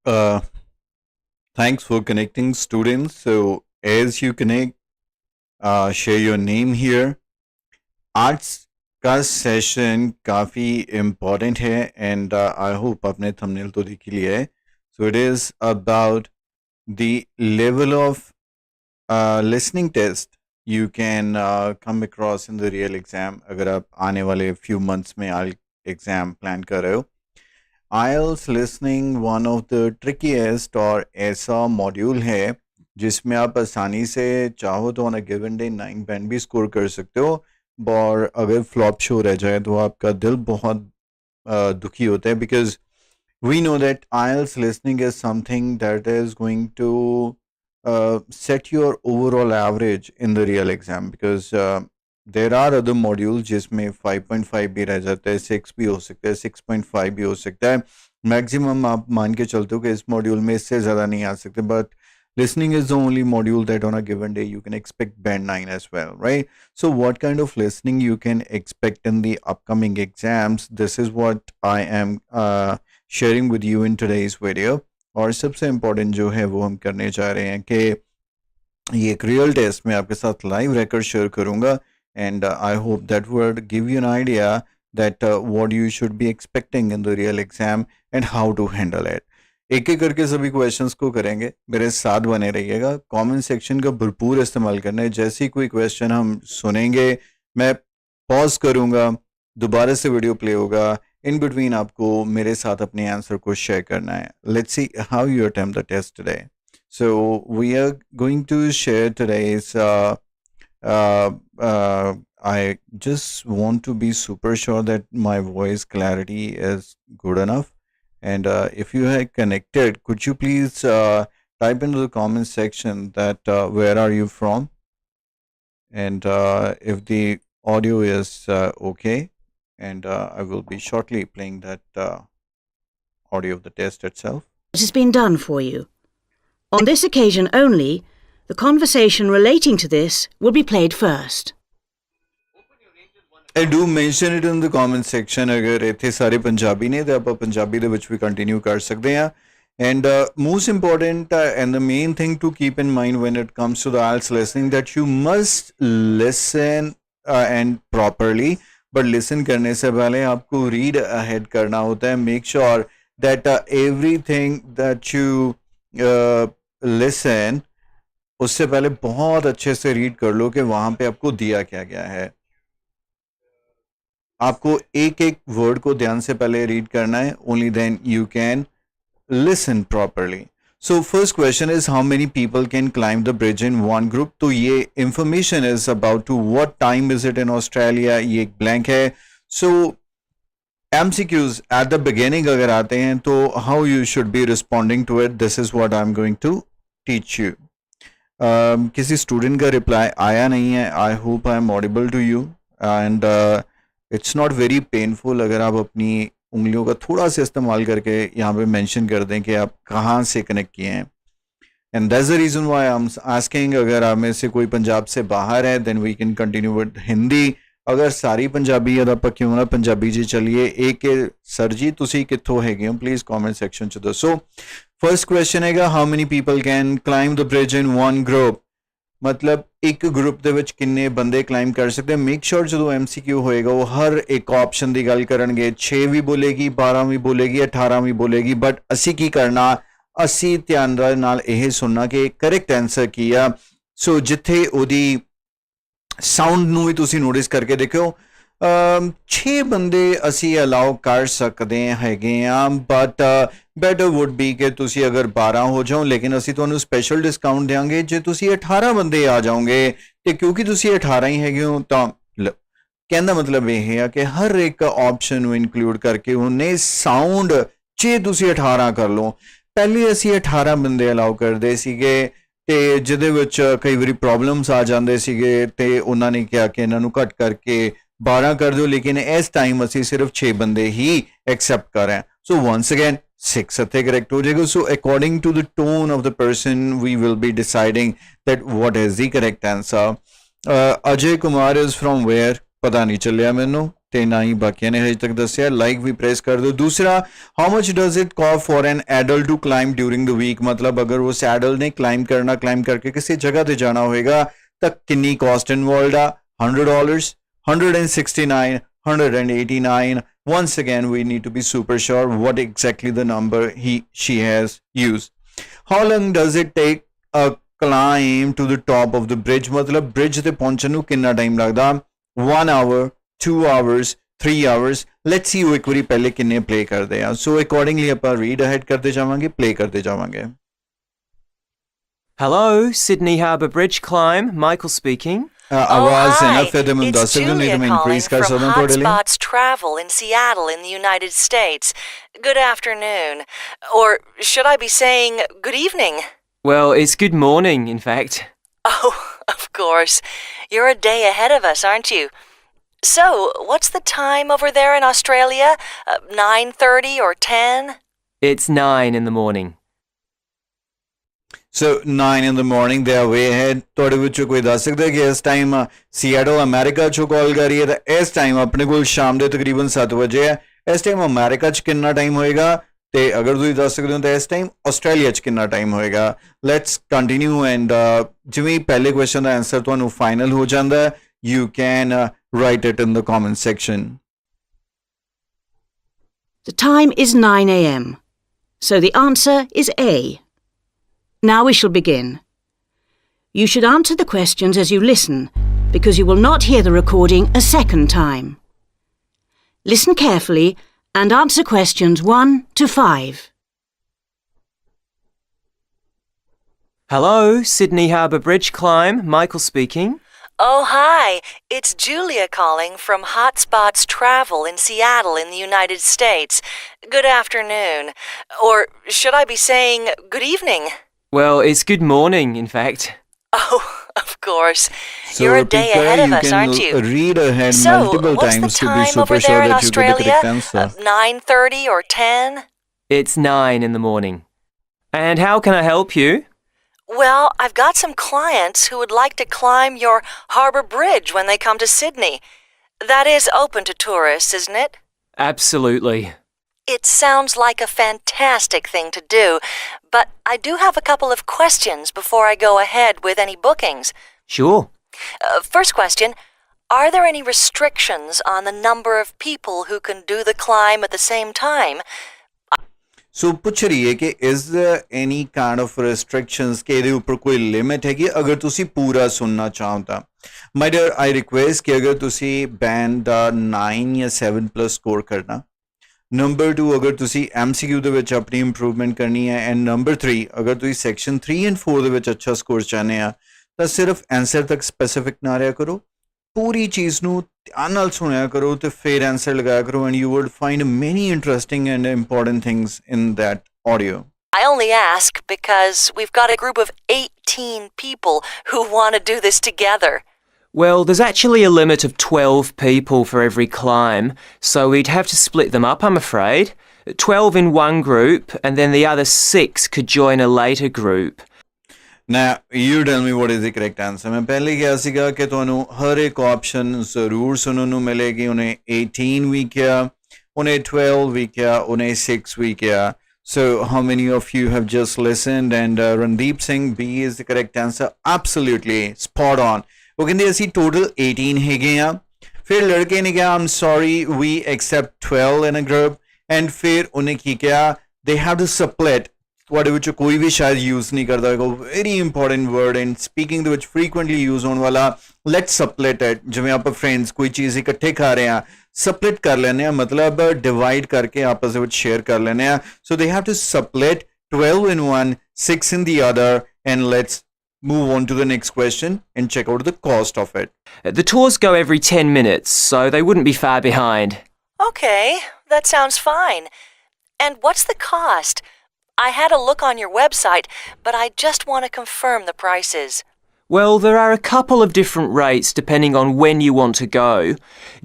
Uh, Thanks for connecting, students. So, as you connect, share your name here. आज का session काफ़ी important है and I hope आपने thumbnail तो देख ही लिया है. So it is about the level of listening test you can come across in the real exam अगर आप आने वाले few months में एग्ज़ाम प्लान कर रहे हो. IELTS listening one of the trickiest और ऐसा मॉड्यूल है जिसमें आप आसानी से चाहो तो on a given day 9 band भी स्कोर कर सकते हो, और अगर फ्लॉप शो रह जाए तो आपका दिल बहुत दुखी होता है, because we know that IELTS listening is something that is going to set your overall average in the real exam, because there are other modules जिसमें 5.5 भी रह जाता है, 6 भी हो सकता है, 6.5 भी हो सकता है. मैक्सिमम आप मान के चलते हो कि इस मॉड्यूल में इससे ज़्यादा नहीं आ सकते, but listening is the only module that on a given day you can expect band 9 as well, right? So what kind of listening you can expect in the upcoming exams, this is what I am sharing with you in today's video. और सबसे important जो है वो हम करने जा रहे हैं कि ये एक रियल टेस्ट में आपके साथ लाइव रिकॉर्ड शेयर करूंगा, and I hope that would give you an idea that what you should be expecting in the real exam and how to handle it. एक एक करके सभी क्वेश्चंस को करेंगे, मेरे साथ बने रहिएगा. कमेंट सेक्शन का भरपूर इस्तेमाल करना है. जैसे ही कोई क्वेश्चन हम सुनेंगे मैं पॉज करूंगा, दोबारा से वीडियो प्ले होगा, इन बिटवीन आपको मेरे साथ अपने आंसर को शेयर करना है. Let's see how you attempt the test today. So we are going to share today's. I just want to be super sure that my voice clarity is good enough. And if you had connected, could you please type into the comment section that where are you from? And if the audio is okay, and I will be shortly playing that audio of the test itself. It has been done for you. On this occasion only, the conversation relating to this will be played first. I do mention it in the comment section. अगर इतने सारे पंजाबी ने तो आप पंजाबी ਦੇ ਵਿੱਚ ਵੀ continue ਕਰ ਸਕਦੇ ਆ. And most important and the main thing to keep in mind when it comes to the IELTS listening, that you must listen and properly. But listen करने से पहले आपको read ahead करना होता है. Make sure that everything that you listen, उससे पहले बहुत अच्छे से read कर लो कि वहाँ पे आपको दिया क्या गया है. आपको एक एक वर्ड को ध्यान से पहले रीड करना है. Only then you can listen properly. So first question is how many people can climb the bridge in one group. तो ये information is about to what time is it in Australia. ये एक blank है. So MCQs at the beginning अगर आते हैं तो how you should be responding to it, this is what I am going to teach you. किसी student का reply आया नहीं है. I hope I am audible to you and it's not very painful अगर आप अपनी उंगलियों का थोड़ा सा इस्तेमाल करके यहाँ पे मेंशन कर दें कि आप कहाँ से कनेक्ट किए हैं. And that's the reason why I am asking. अगर आप में से कोई पंजाब से बाहर है then we can continue with Hindi. अगर सारी पंजाबी या ਆਪਾਂ ਕਿਉਂ ਨਾ ਪੰਜਾਬੀ ਜੀ ਚੱਲੀਏ. एक सर जी ਤੁਸੀਂ ਕਿੱਥੋਂ ਹੈਗੇ ਹੋ, ਪਲੀਜ਼ ਕਮੈਂਟ ਸੈਕਸ਼ਨ 'ਚ ਦੱਸੋ. फर्स्ट क्वेश्चन ਹੈਗਾ how many people can climb the bridge in one group. मतलब एक ग्रुप ਦੇ ਵਿੱਚ ਕਿੰਨੇ ਬੰਦੇ ਕਲਾਈਮ ਕਰ ਸਕਦੇ ਆ. ਮੇਕ ਸ਼ੋਰ ਜਦੋਂ MCQ ਹੋਏਗਾ ਉਹ ਹਰ ਇੱਕ ਆਪਸ਼ਨ ਦੀ ਗੱਲ ਕਰਨਗੇ. 6 ਵੀ ਬੋਲੇਗੀ, 12 ਵੀ ਬੋਲੇਗੀ, 18 ਵੀ ਬੋਲੇਗੀ. ਬਟ ਅਸੀਂ ਕੀ ਕਰਨਾ, ਅਸੀਂ ਧਿਆਨ ਨਾਲ ਇਹ ਸੁਣਨਾ ਕਿ ਕਰੈਕਟ ਆਨਸਰ ਕੀ ਆ. ਸੋ ਜਿੱਥੇ ਉਹਦੀ ਸਾਊਂਡ ਨੂੰ ਵੀ ਤੁਸੀਂ ਨੋਟਿਸ ਕਰਕੇ ਦੇਖਿਓ. 6 ਬੰਦੇ ਅਸੀਂ ਅਲਾਉ ਕਰ ਸਕਦੇ ਹੈਗੇ ਆ, ਬਟ ਬੈਟਰ ਵੁੱਡ ਬੀ ਕਿ ਤੁਸੀਂ ਅਗਰ 12 ਹੋ ਜਾਓ, ਲੇਕਿਨ ਅਸੀਂ ਤੁਹਾਨੂੰ ਸਪੈਸ਼ਲ ਡਿਸਕਾਊਂਟ ਦੇਵਾਂਗੇ ਜੇ ਤੁਸੀਂ 18 ਬੰਦੇ ਆ ਜਾਓਗੇ. ਤੇ ਕਿਉਂਕਿ ਤੁਸੀਂ 18 ਹੀ ਹੈਗੇ ਹੋ ਤਾਂ ਕਹਿੰਦਾ ਮਤਲਬ ਇਹ ਆ ਕਿ ਹਰ ਇੱਕ ਆਪਸ਼ਨ ਨੂੰ ਇਨਕਲੂਡ ਕਰਕੇ ਉਹਨੇ ਸਾਊਂਡ 'ਚ ਤੁਸੀਂ 18 ਕਰ ਲਓ. ਪਹਿਲੇ ਅਸੀਂ 18 ਬੰਦੇ ਅਲਾਉ ਕਰਦੇ ਸੀਗੇ ਤੇ ਜਿਹਦੇ ਵਿੱਚ ਕਈ ਵਾਰੀ ਪ੍ਰੋਬਲਮਸ ਆ ਜਾਂਦੇ ਸੀਗੇ ਤੇ ਉਹਨਾਂ ਨੇ ਕਿਹਾ ਕਿ ਇਹਨਾਂ ਨੂੰ ਘੱਟ ਕਰਕੇ 12 कर दो. लेकिन इस टाइम ਅਸੀਂ सिर्फ 6 ਬੰਦੇ ਹੀ एक्सेप्ट कर रहे हैं. सो वंस अगेन 6 ਇੱਥੇ करेक्ट हो जाएगा. So according to the tone of the person we will be deciding that what is the correct answer. Ajay Kumar is from where, पता नहीं ਚੱਲਿਆ ਮੈਨੂੰ ਤੇ ਨਾ ਹੀ ਬਾਕੀਆਂ ਨੇ ਹਜੇ ਤੱਕ ਦੱਸਿਆ ਲਾਈਕ ਵੀ ਪ੍ਰੈਸ ਕਰ ਦਿਓ ਦੂਸਰਾ how much does it cost for an adult to climb during the week ਮਤਲਬ ਅਗਰ ਉਸ ਐਡਲਟ ਨੇ ਕਲਾਈਮ ਕਰਕੇ ਕਿਸੇ ਜਗ੍ਹਾ ਤੇ ਜਾਣਾ ਹੋਏਗਾ ਤਾਂ ਕਿੰਨੀ ਕਾਸਟ ਇਨਵੋਲਵਡ ਆ $100 169 189 once again we need to be super sure what exactly the number she has used how long does it take a climb to the top of the bridge ਮਤਲਬ bridge ਤੇ ਪਹੁੰਚਣ ਨੂੰ ਕਿੰਨਾ time ਲੱਗਦਾ 1 hour 2 hours 3 hours let's see ਉਹ ਇੱਕ ਵਾਰੀ ਪਹਿਲੇ ਕਿੰਨੇ play ਕਰਦੇ ਆ so accordingly ਆਪਾਂ read ahead ਕਰਦੇ ਜਾਵਾਂਗੇ play ਕਰਦੇ ਜਾਵਾਂਗੇ Hello, Sydney Harbour Bridge climb. Michael speaking. ਆਵਾਜ਼ ਹੈ ਨਾ ਫਿਰ ਤੇ ਮੈਨੂੰ It's ਦੱਸ ਸਕਦੇ ਹੋ ਨਹੀਂ ਤਾਂ ਮੈਂ Julia increase calling ਕਰ from ਸਕਦਾ ਤੁਹਾਡੇ ਲਈ Hotspots Travel in Seattle in the United States. Good afternoon. Or should I be saying good evening? Well, it's good morning, in fact. Oh, of course. You're a day ahead of us, aren't you? So, what's the time over there in Australia? 9:30 or 10? It's 9 in the morning. So 9 in the morning they are way ahead ਤੁਹਾਡੇ ਵਿੱਚੋਂ ਕੋਈ ਦੱਸ ਸਕਦਾ ਕਿ ਇਸ time Seattle America ਚੋਂ ਕਾਲ ਕਰ ਰਹੀ ਹੈ ਤਾਂ ਇਸ ਟਾਈਮ ਆਪਣੇ ਕੋਲ ਸ਼ਾਮ ਦੇ ਤਕਰੀਬਨ 7 ਵਜੇ ਹੈ ਇਸ ਟਾਈਮ ਅਮਰੀਕਾ 'ਚ ਕਿੰਨਾ ਟਾਈਮ ਹੋਏਗਾ ਤੇ ਅਗਰ ਤੁਸੀਂ ਦੱਸ ਸਕਦੇ ਹੋ ਤਾਂ ਇਸ ਟਾਈਮ ਆਸਟ੍ਰੇਲੀਆ 'ਚ ਕਿੰਨਾ ਟਾਈਮ ਹੋਏਗਾ ਲੈਟਸ ਕੰਟੀਨਿਊ ਐਂਡ ਜਿਵੇਂ ਪਹਿਲੇ ਕੁਐਸਚਨ ਦਾ ਆਨਸਰ ਤੁਹਾਨੂੰ ਫਾਈਨਲ ਹੋ ਜਾਂਦਾ ਹੈ you can write it in the comment section. The time is 9 a.m. So the answer is A. Now we shall begin. You should answer the questions as you listen, because you will not hear the recording a second time. Listen carefully and answer questions 1 to 5. Hello, Sydney Harbour Bridge climb. Michael speaking. Oh, hi. It's Julia calling from Hotspots Travel in Seattle in the United States. Good afternoon. Or should I be saying good evening? Well, it's good morning, in fact. Oh, of course. So You're a day Pika, ahead of you us, can aren't you? read ahead So, multiple what's the times to be time super over sure there in that you get the Australia? correct answer. 9:30 or 10? It's 9 in the morning. And how can I help you? Well, I've got some clients who would like to climb your Harbour Bridge when they come to Sydney. That is open to tourists, isn't it? Absolutely. It sounds like a fantastic thing to do, but I do have a couple of questions before I go ahead with any bookings. Sure. First question, are there any restrictions on the number of people who can do the climb at the same time? ਸੋ ਪੁੱਛ ਰਹੀ ਹੈ ਕਿ is there any kind of restrictions ਕਿ ਇਹਦੇ ਉੱਪਰ ਕੋਈ limit ਹੈਗੀ ਅਗਰ ਤੁਸੀਂ ਪੂਰਾ ਸੁਣਨਾ ਚਾਹੋ ਤਾਂ my dear I request ਕਿ ਅਗਰ ਤੁਸੀਂ band ਦਾ 9 ਜਾਂ 7 plus ਸਕੋਰ ਕਰਨਾ ਨੰਬਰ 2 ਅਗਰ ਤੁਸੀਂ MCQ ਦੇ ਵਿੱਚ ਆਪਣੀ ਇੰਪਰੂਵਮੈਂਟ ਕਰਨੀ ਹੈ ਐਂਡ ਨੰਬਰ 3 ਅਗਰ ਤੁਸੀਂ ਸੈਕਸ਼ਨ 3 ਐਂਡ 4 ਦੇ ਵਿੱਚ ਅੱਛਾ ਸਕੋਰ ਚਾਹੁੰਦੇ ਆ ਤਾਂ ਸਿਰਫ ਆਨਸਰ ਤੱਕ ਸਪੈਸੀਫਿਕ ਨਾ ਰਿਹਾ ਕਰੋ ਪੂਰੀ ਚੀਜ਼ ਨੂੰ ਧਿਆਨ ਨਾਲ ਸੁਣਿਆ ਕਰੋ ਤੇ ਫਿਰ ਆਨਸਰ ਲਗਾਇਆ ਕਰੋ and you would find many interesting and important things in that audio. I only ask because we've got a group of 18 people who want to do this together. Well, there's actually a limit of 12 people for every climb, so we'd have to split them up, I'm afraid. 12 in one group, and then the other 6 could join a later group. Now, you tell me what is the correct answer. ਮੈਂ ਪਹਿਲੇ ਕਿਹਾ ਸੀਗਾ ਕਿ ਤੁਹਾਨੂੰ ਹਰ ਇੱਕ option ਜ਼ਰੂਰ ਸੁਣਨ ਨੂੰ ਮਿਲੇਗੀ ਉਹਨੇ 18 ਵੀ ਕਿਹਾ ਉਹਨੇ 12 ਵੀ ਕਿਹਾ ਉਹਨੇ 6 ਵੀ ਕਿਹਾ so how many of you have just listened and Ramandeep Singh B is the correct answer absolutely spot on ਉਹ ਕਹਿੰਦੇ ਅਸੀਂ total 18 ਹੈਗੇ ਆ ਫਿਰ ਲੜਕੇ ਨੇ ਕਿਹਾ I'm sorry we accept 12 in a group and ਫਿਰ ਉਹਨੇ ਕੀ ਕਿਹਾ they have to split ਤੁਹਾਡੇ ਵਿੱਚੋਂ ਕੋਈ ਵੀ ਸ਼ਾਇਦ ਯੂਜ਼ ਨਹੀਂ ਕਰਦਾ ਹੋਵੇਗਾ very important word and speaking ਦੇ ਵਿੱਚ ਫ੍ਰੀਕੁਐਂਟਲੀ ਯੂਜ਼ ਹੋਣ ਵਾਲਾ ਲੈਟਸ ਸਪਲਿਟ ਇਟ ਜਿਵੇਂ ਆਪਾਂ ਫਰੈਂਡਸ ਕੋਈ ਚੀਜ਼ ਇਕੱਠੇ ਖਾ ਰਹੇ ਆ ਸਪਲਿਟ ਕਰ ਲੈਂਦੇ ਆ ਮਤਲਬ ਡਿਵਾਈਡ ਕਰਕੇ ਆਪਸ ਦੇ ਵਿੱਚ ਸ਼ੇਅਰ ਕਰ ਲੈਂਦੇ ਆ so they have to split 12 in one 6 in the other and let's move on to the next question and check out the cost of it. The tours go every 10 minutes, so they wouldn't be far behind. Okay, that sounds fine. And what's the cost? I had a look on your website, but I just want to confirm the prices. Well, there are a couple of different rates depending on when you want to go.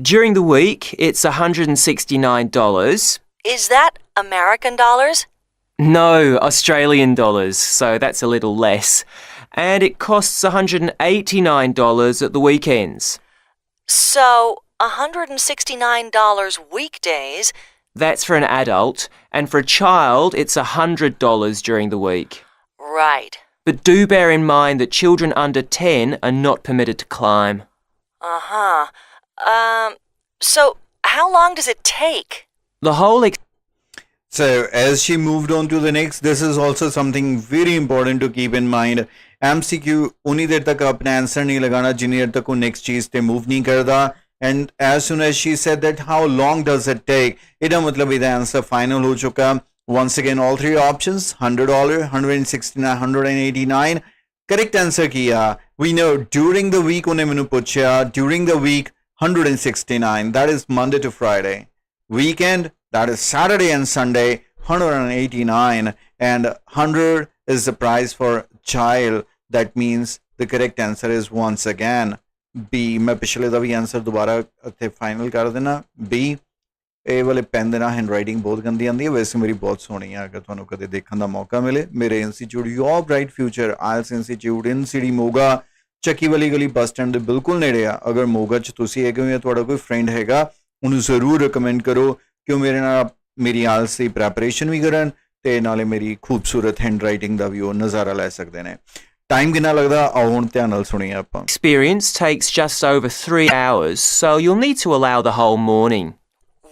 During the week, it's $169. Is that American dollars? No, Australian dollars, so that's a little less. And it costs $189 at the weekends. So, $169 weekdays. That's for an adult, and for a child, it's $100 during the week. Right. But do bear in mind that children under 10 are not permitted to climb. Uh-huh. So how long does it take? The whole So as she moved on to the next, this is also something very important to keep in mind. MCQ उन्हीं देर तक अपना answer नहीं लगाना जितनी देर तक वो next चीज पे मूव नहीं करता. And as soon as she said that how long does it take, इदा मतलब इदा आंसर फाइनल हो चुका. Once again, all three options, $100, $169, $189. Correct answer किया. We know during the week उन्हें मैंने पूछा. During the week, $169. That is Monday to Friday. Weekend, that is Saturday and Sunday, $189. And 100 is the price for child. That means the correct answer is once again B. मैं पिछले दा भी answer दोबारा इत्थे final कर देना. B. ਇਹ ਵਾਲੇ ਪੈਨ ਦੇ ਨਾਲ ਹੈਂਡਰਾਈਟਿੰਗ ਬਹੁਤ ਗੰਦੀ ਆਉਂਦੀ ਹੈ. ਵੈਸੇ ਮੇਰੀ ਬਹੁਤ ਸੋਹਣੀ ਹੈ. ਅਗਰ ਤੁਹਾਨੂੰ ਕਦੇ ਦੇਖਣ ਦਾ ਮੌਕਾ ਮਿਲੇ, ਮੇਰੇ ਇੰਸਟੀਚਿਊਟ ਯੋਰ ਬ੍ਰਾਈਟ ਫਿਊਚਰ ਆਇਲਸ ਇੰਸਟੀਚਿਊਟ ਇਨ ਸਿਟੀ ਮੋਗਾ, ਚੱਕੀ ਵਾਲੀ ਗਲੀ ਬੱਸ ਸਟੈਂਡ ਦੇ ਬਿਲਕੁਲ ਨੇੜੇ ਆ. ਅਗਰ ਮੋਗਾ 'ਚ ਤੁਸੀਂ ਹੈਗੇ ਹੋ ਜਾਂ ਤੁਹਾਡਾ ਕੋਈ ਫਰੈਂਡ ਹੈਗਾ, ਉਹਨੂੰ ਜ਼ਰੂਰ ਰਿਕਮੈਂਡ ਕਰੋ ਕਿ ਉਹ ਮੇਰੇ ਨਾਲ ਮੇਰੀ ਆਇਲਸ ਦੀ ਪ੍ਰੈਪਰੇਸ਼ਨ ਵੀ ਕਰਨ ਤੇ ਨਾਲੇ ਮੇਰੀ ਖੂਬਸੂਰਤ ਹੈਂਡਰਾਈਟਿੰਗ ਦਾ ਵੀ ਉਹ ਨਜ਼ਾਰਾ ਲੈ ਸਕਦੇ ਨੇ. ਟਾਈਮ ਕਿੰਨਾ ਲੱਗਦਾ ਆਓ ਹੁਣ ਧਿਆਨ ਨਾਲ ਸੁਣੀਏ ਆਪਾਂ. experience takes just over 3 hours, so you'll need to allow the whole morning.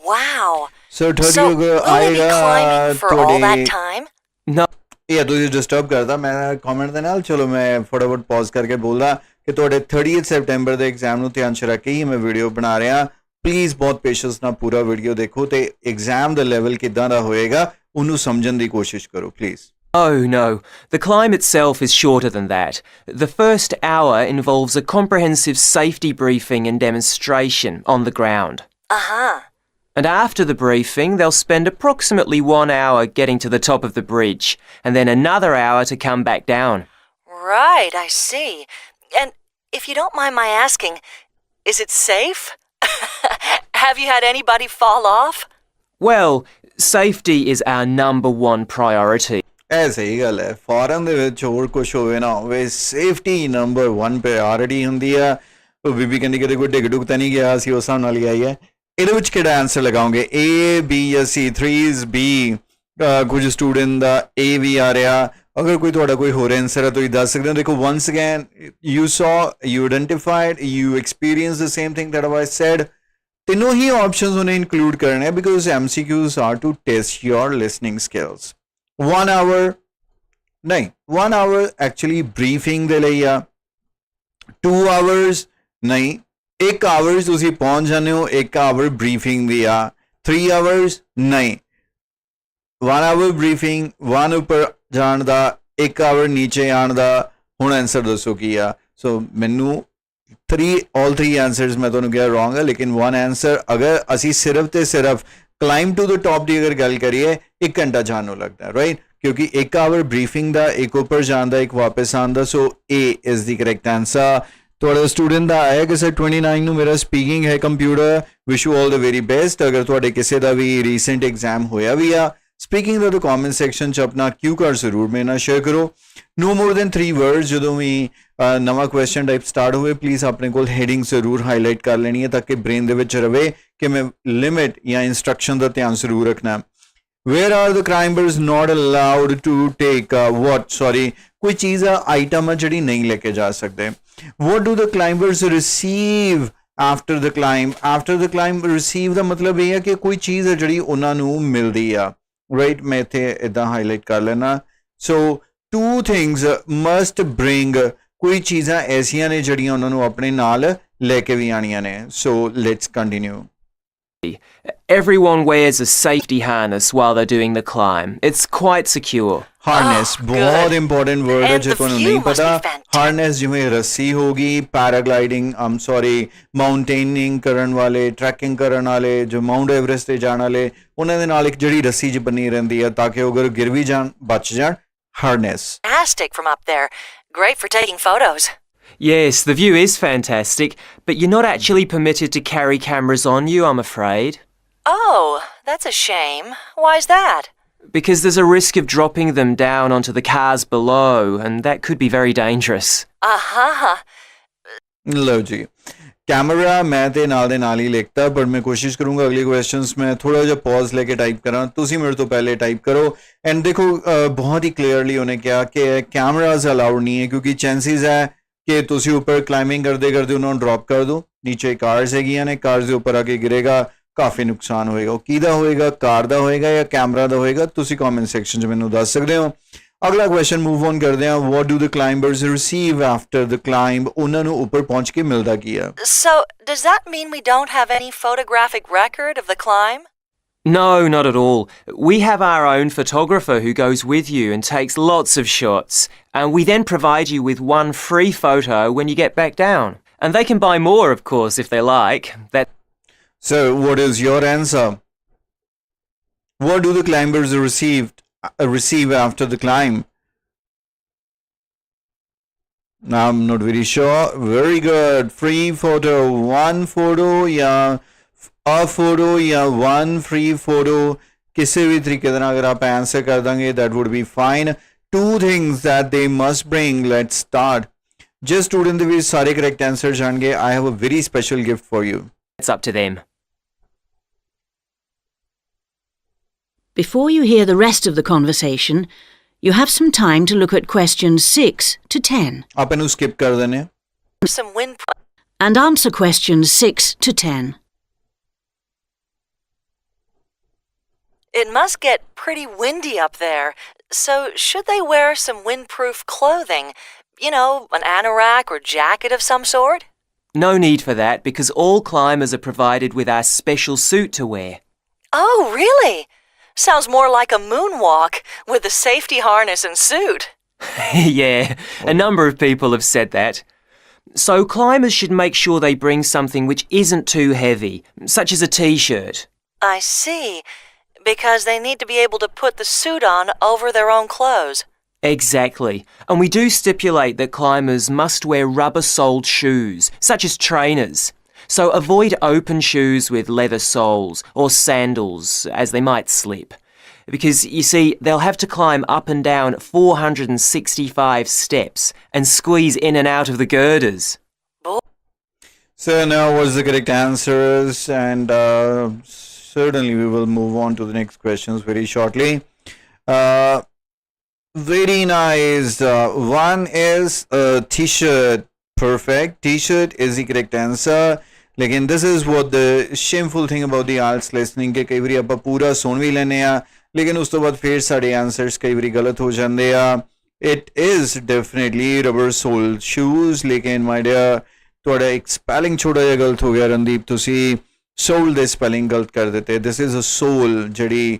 Wow. So So ਤੁਹਾਡੀ will we be ਆਏਗਾ climbing for all that ਤੁਹਾਡੀ time? No, ਇਹ ਤੁਸੀਂ ਡਿਸਟਰਬ ਕਰਦਾ ਮੈਂ ਕਮੈਂਟ ਦੇ ਨਾਲ. ਚਲੋ ਮੈਂ ਫਟਾਫਟ ਪੌਜ਼ ਕਰਕੇ ਬੋਲਦਾ ਕਿ ਤੁਹਾਡੇ 30 ਸੈਪਟੈਂਬਰ ਦੇ ਐਗਜ਼ਾਮ ਨੂੰ ਧਿਆਨ 'ਚ ਰੱਖ ਕੇ ਹੀ ਮੈਂ ਵੀਡੀਓ ਬਣਾ ਰਿਹਾ. ਪਲੀਜ਼ ਬਹੁਤ ਪੇਸ਼ੈਂਸ ਨਾਲ ਪੂਰਾ ਵੀਡੀਓ ਦੇਖੋ ਤੇ ਐਗਜ਼ਾਮ ਦਾ ਲੈਵਲ ਕਿੱਦਾਂ ਦਾ ਹੋਏਗਾ ਉਹਨੂੰ ਸਮਝਣ ਦੀ ਕੋਸ਼ਿਸ਼ ਕਰੋ please. Oh, no. The climb itself is shorter than that. The first hour involves a comprehensive safety briefing and demonstration on the ground. Uh-huh. And after the briefing, they'll spend approximately 1 hour getting to the top of the bridge, and then another hour to come back down. Right, I see. And if you don't mind my asking, is it safe? Have you had anybody fall off? Well, safety is our number one priority. ਇਹ ਸਹੀ ਗੱਲ ਹੈ. Foreign ਦੇ ਵਿੱਚ ਹੋਰ ਕੁਛ ਹੋਵੇ ਨਾ ਹੋਵੇ, ਸੇਫਟੀ ਨੰਬਰ 1 ਪ੍ਰਾਇੋਰਿਟੀ ਹੁੰਦੀ ਆ. ਉਹ ਬੀਬੀ ਕਹਿੰਦੀ ਕਿਤੇ ਕੋਈ ਡਿੱਗ ਡੁੱਗ ਤਾਂ ਨਹੀਂ ਗਿਆ, ਅਸੀਂ ਉਸ ਹਿਸਾਬ ਨਾਲ ਹੀ ਆਈ ਹੈ. ਇਹਦੇ ਵਿੱਚ ਕਿਹੜਾ ਆਨਸਰ ਲਗਾਓਗੇ, A, B ਜਾਂ C? 3 B. ਕੁਝ ਸਟੂਡੈਂਟ ਦਾ A ਵੀ ਆ ਰਿਹਾ. ਅਗਰ ਕੋਈ ਤੁਹਾਡਾ ਕੋਈ ਹੋਰ ਆਨਸਰ ਹੈ ਤੁਸੀਂ ਦੱਸ ਸਕਦੇ ਹੋ. ਦੇਖੋ once again you saw, you identified, you experienced the same thing that I said. ਤਿੰਨੋਂ ਹੀ ਆਪਸ਼ਨਸ ਉਹਨੇ ਇਨਕਲੂਡ ਕਰਨੇ ਆ because MCQs are to test your listening skills. 1 hour ਨਹੀਂ 1 hour actually briefing ਦੇ ਲਈ ਆ. 2 hours ਨਹੀਂ 1 hours ਤੁਸੀਂ ਪਹੁੰਚ ਜਾਂਦੇ ਹੋ, 1 hour briefing ਦੀ ਆ. 3 hours ਨਹੀਂ 1 hour briefing, 1 ਉੱਪਰ ਜਾਣ ਦਾ, 1 hour ਨੀਚੇ ਆਉਣ ਦਾ. ਹੁਣ ਆਨਸਰ ਦੱਸੋ ਕੀ ਆ. ਸੋ ਮੈਨੂੰ all three answers ਮੈਂ ਤੁਹਾਨੂੰ ਕਿਹਾ wrong ਹੈ, ਲੇਕਿਨ 1 answer ਅਗਰ ਅਸੀਂ ਸਿਰਫ ਤੇ ਸਿਰਫ climb to the top ਦੀ ਅਗਰ ਗੱਲ ਕਰੀਏ 1 ਘੰਟਾ ਜਾਣ ਨੂੰ ਲੱਗਦਾ, ਰਾਈਟ? ਕਿਉਂਕਿ 1 hour briefing ਦਾ, 1 ਉੱਪਰ ਜਾਣ ਦਾ, 1 ਵਾਪਸ ਆਉਣ ਦਾ. ਸੋ A is the correct answer. ਤੁਹਾਡਾ ਸਟੂਡੈਂਟ ਦਾ ਆਇਆ ਕਿ ਸਰ 29 ਨੂੰ ਮੇਰਾ ਸਪੀਕਿੰਗ ਹੈ computer. Wish you all the very best. ਅਗਰ ਤੁਹਾਡੇ ਕਿਸੇ ਦਾ ਵੀ ਰੀਸੈਂਟ ਐਗਜ਼ਾਮ ਹੋਇਆ ਵੀ ਆ ਸਪੀਕਿੰਗ ਦਾ ਤਾਂ ਕਮੈਂਟ ਸੈਕਸ਼ਨ 'ਚ ਆਪਣਾ ਕਿਊ ਕਾਰਡ ਜ਼ਰੂਰ ਮੇਰੇ ਨਾਲ ਸ਼ੇਅਰ ਕਰੋ. no more than 3 words. ਜਦੋਂ ਵੀ ਨਵਾਂ ਕੁਐਸਚਨ ਟਾਈਪ ਸਟਾਰਟ ਹੋਵੇ ਪਲੀਜ਼ ਆਪਣੇ ਕੋਲ ਹੈਡਿੰਗ ਜ਼ਰੂਰ ਹਾਈਲਾਈਟ ਕਰ ਲੈਣੀ ਹੈ ਤਾਂ ਕਿ ਬ੍ਰੇਨ ਦੇ ਵਿੱਚ ਰਵੇ ਕਿ ਮੈਂ ਲਿਮਿਟ ਜਾਂ ਇੰਸਟਰਕਸ਼ਨ ਦਾ ਧਿਆਨ ਜ਼ਰੂਰ ਰੱਖਣਾ. where are the climbers not allowed to take what? sorry, ਕੋਈ ਚੀਜ਼ ਆ ਆਈਟਮ ਆ ਜਿਹੜੀ ਨਹੀਂ ਲੈ ਕੇ ਜਾ ਸਕਦੇ. what do the climbers receive after the climb? after the climb receive ਦਾ ਮਤਲਬ ਇਹ ਹੈ ਕਿ ਕੋਈ ਚੀਜ਼ ਹੈ ਜਿਹੜੀ ਉਹਨਾਂ ਨੂੰ ਮਿਲਦੀ ਆ, ਰਾਈਟ? ਮੈਂ ਇੱਥੇ ਇਦਾਂ ਹਾਈਲਾਈਟ ਕਰ ਲੈਣਾ. ਸੋ 2 things must bring. ਕੋਈ ਚੀਜ਼ਾਂ ਐਸੀਆਂ ਨੇ ਜਿਹੜੀਆਂ ਉਹਨਾਂ ਨੂੰ ਆਪਣੇ ਨਾਲ ਲੈ ਕੇ ਵੀ ਆਣੀਆਂ ਨੇ. So let's continue. Everyone wears a safety harness while they're doing the climb. It's quite secure. harness ਬਹੁਤ ਇੰਪੋਰਟੈਂਟ ਵਰਡ ਹੈ. ਜੇ ਤੁਹਾਨੂੰ ਨਹੀਂ ਪਤਾ, harness ਜਿਵੇਂ ਰੱਸੀ ਹੋ ਗਈ, ਪੈਰਾਗਲਾਈਡਿੰਗ ਮਾਊਂਟੇਨਿੰਗ ਕਰਨ ਵਾਲੇ, ਟਰੈਕਿੰਗ ਕਰਨ ਵਾਲੇ, ਜੋ ਮਾਊਂਟ ਐਵਰੈਸਟ ਤੇ ਜਾਣ ਵਾਲੇ, ਉਹਨਾਂ ਦੇ ਨਾਲ ਇੱਕ ਜਿਹੜੀ ਰੱਸੀ 'ਚ ਬੰਨੀ ਰਹਿੰਦੀ ਹੈ ਤਾਂ ਕਿ ਉਹ ਅਗਰ ਗਿਰ ਵੀ ਜਾਣ ਬਚ ਜਾਣ. harness. Fantastic from up there. Great for taking photos. Yes, the view is fantastic, but you're not actually permitted to carry cameras on you, I'm afraid. Oh, that's a shame. Why's that? Because there's a risk of dropping them down onto the cars below, and that could be very dangerous. Uh-huh. ਲਓ ਜੀ, camera मैं ते नाल दे नाल ही लिखता, पर मैं कोशिश करूंगा अगले क्वेश्चंस में थोड़ा जिहा पॉज लेके टाइप करा, तुसी मेरे तो पहले टाइप करो। एंड देखो बहुत ही क्लियरली उन्हें कहा कि कैमराज अलाउड नहीं है, क्योंकि चांसेस है कि तुसी ऊपर क्लाइंबिंग करते करते उन्होंने ड्रॉप कर दो, नीचे कार्स हैगियां ने, कार्स के ऊपर आके गिरेगा, काफ़ी नुकसान होएगा। किहदा होएगा, कार दा होएगा या कैमरा दा होएगा, तुसी कमेंट सेक्शन 'ਚ ਮੈਨੂੰ ਦੱਸ ਸਕਦੇ ਹੋ। अगला क्वेश्चन मूव ऑन करते हैं। What do the climbers receive after the climb? ਉਹਨਾਂ ਨੂੰ ਉੱਪਰ ਪਹੁੰਚ ਕੇ ਮਿਲਦਾ ਕੀ ਆ? So, does that mean we don't have any photographic record of the climb? No, not at all. We have our own photographer who goes with you and takes lots of shots, and we then provide you with one free photo when you get back down. And they can buy more, of course, if they like. So, what is your answer? What do the climbers receive after the climb? I'm not very sure. Very good. Free photo. One photo या a photo या one free photo. किसी भी तरीके से अगर आप answer कर देंगे, that would be fine. Two things that they must bring. Let's start. Just student ਦੇ ਵਿੱਚ ਸਾਰੇ correct answer ਜਾਣਗੇ. I have a very special gift for you. It's up to them. Before you hear the rest of the conversation, you have some time to look at questions 6 to 10 आप इन्हें skip कर देने. Some wind. and answer questions 6 to 10. It must get pretty windy up there. So, should they wear some windproof clothing? You know, an anorak or jacket of some sort? No need for that because all climbers are provided with our special suit to wear. Oh, really? Sounds more like a moonwalk with a safety harness and suit. Yeah, a number of people have said that. So climbers should make sure they bring something which isn't too heavy, such as a t-shirt. I see. Because they need to be able to put the suit on over their own clothes. Exactly. And we do stipulate that climbers must wear rubber-soled shoes, such as trainers. So avoid open shoes with leather soles or sandals, as they might slip. Because, you see, they'll have to climb up and down 465 steps and squeeze in and out of the girders. So now what's the correct answers? And certainly we will move on to the next questions very shortly. Very nice. One is t-shirt. Perfect. T-shirt is the correct answer. लेकिन this is what the shameful thing about the IELTS listening कि कई बारी ਆਪਾਂ ਪੂਰਾ ਸੁਣ ਵੀ ਲੈਨੇ ਆ, लेकिन उस तो बाद फिर साढ़े आंसर्स कई बारी गलत हो जाते हैं. It is definitely rubber soled shoes, लेकिन my dear थोड़ा एक स्पेलिंग छोटा जिहा गलत हो गया रणदीप, तुसी सोल ਦੇ स्पेलिंग गलत कर देते. This is a sole ਜਿਹੜੀ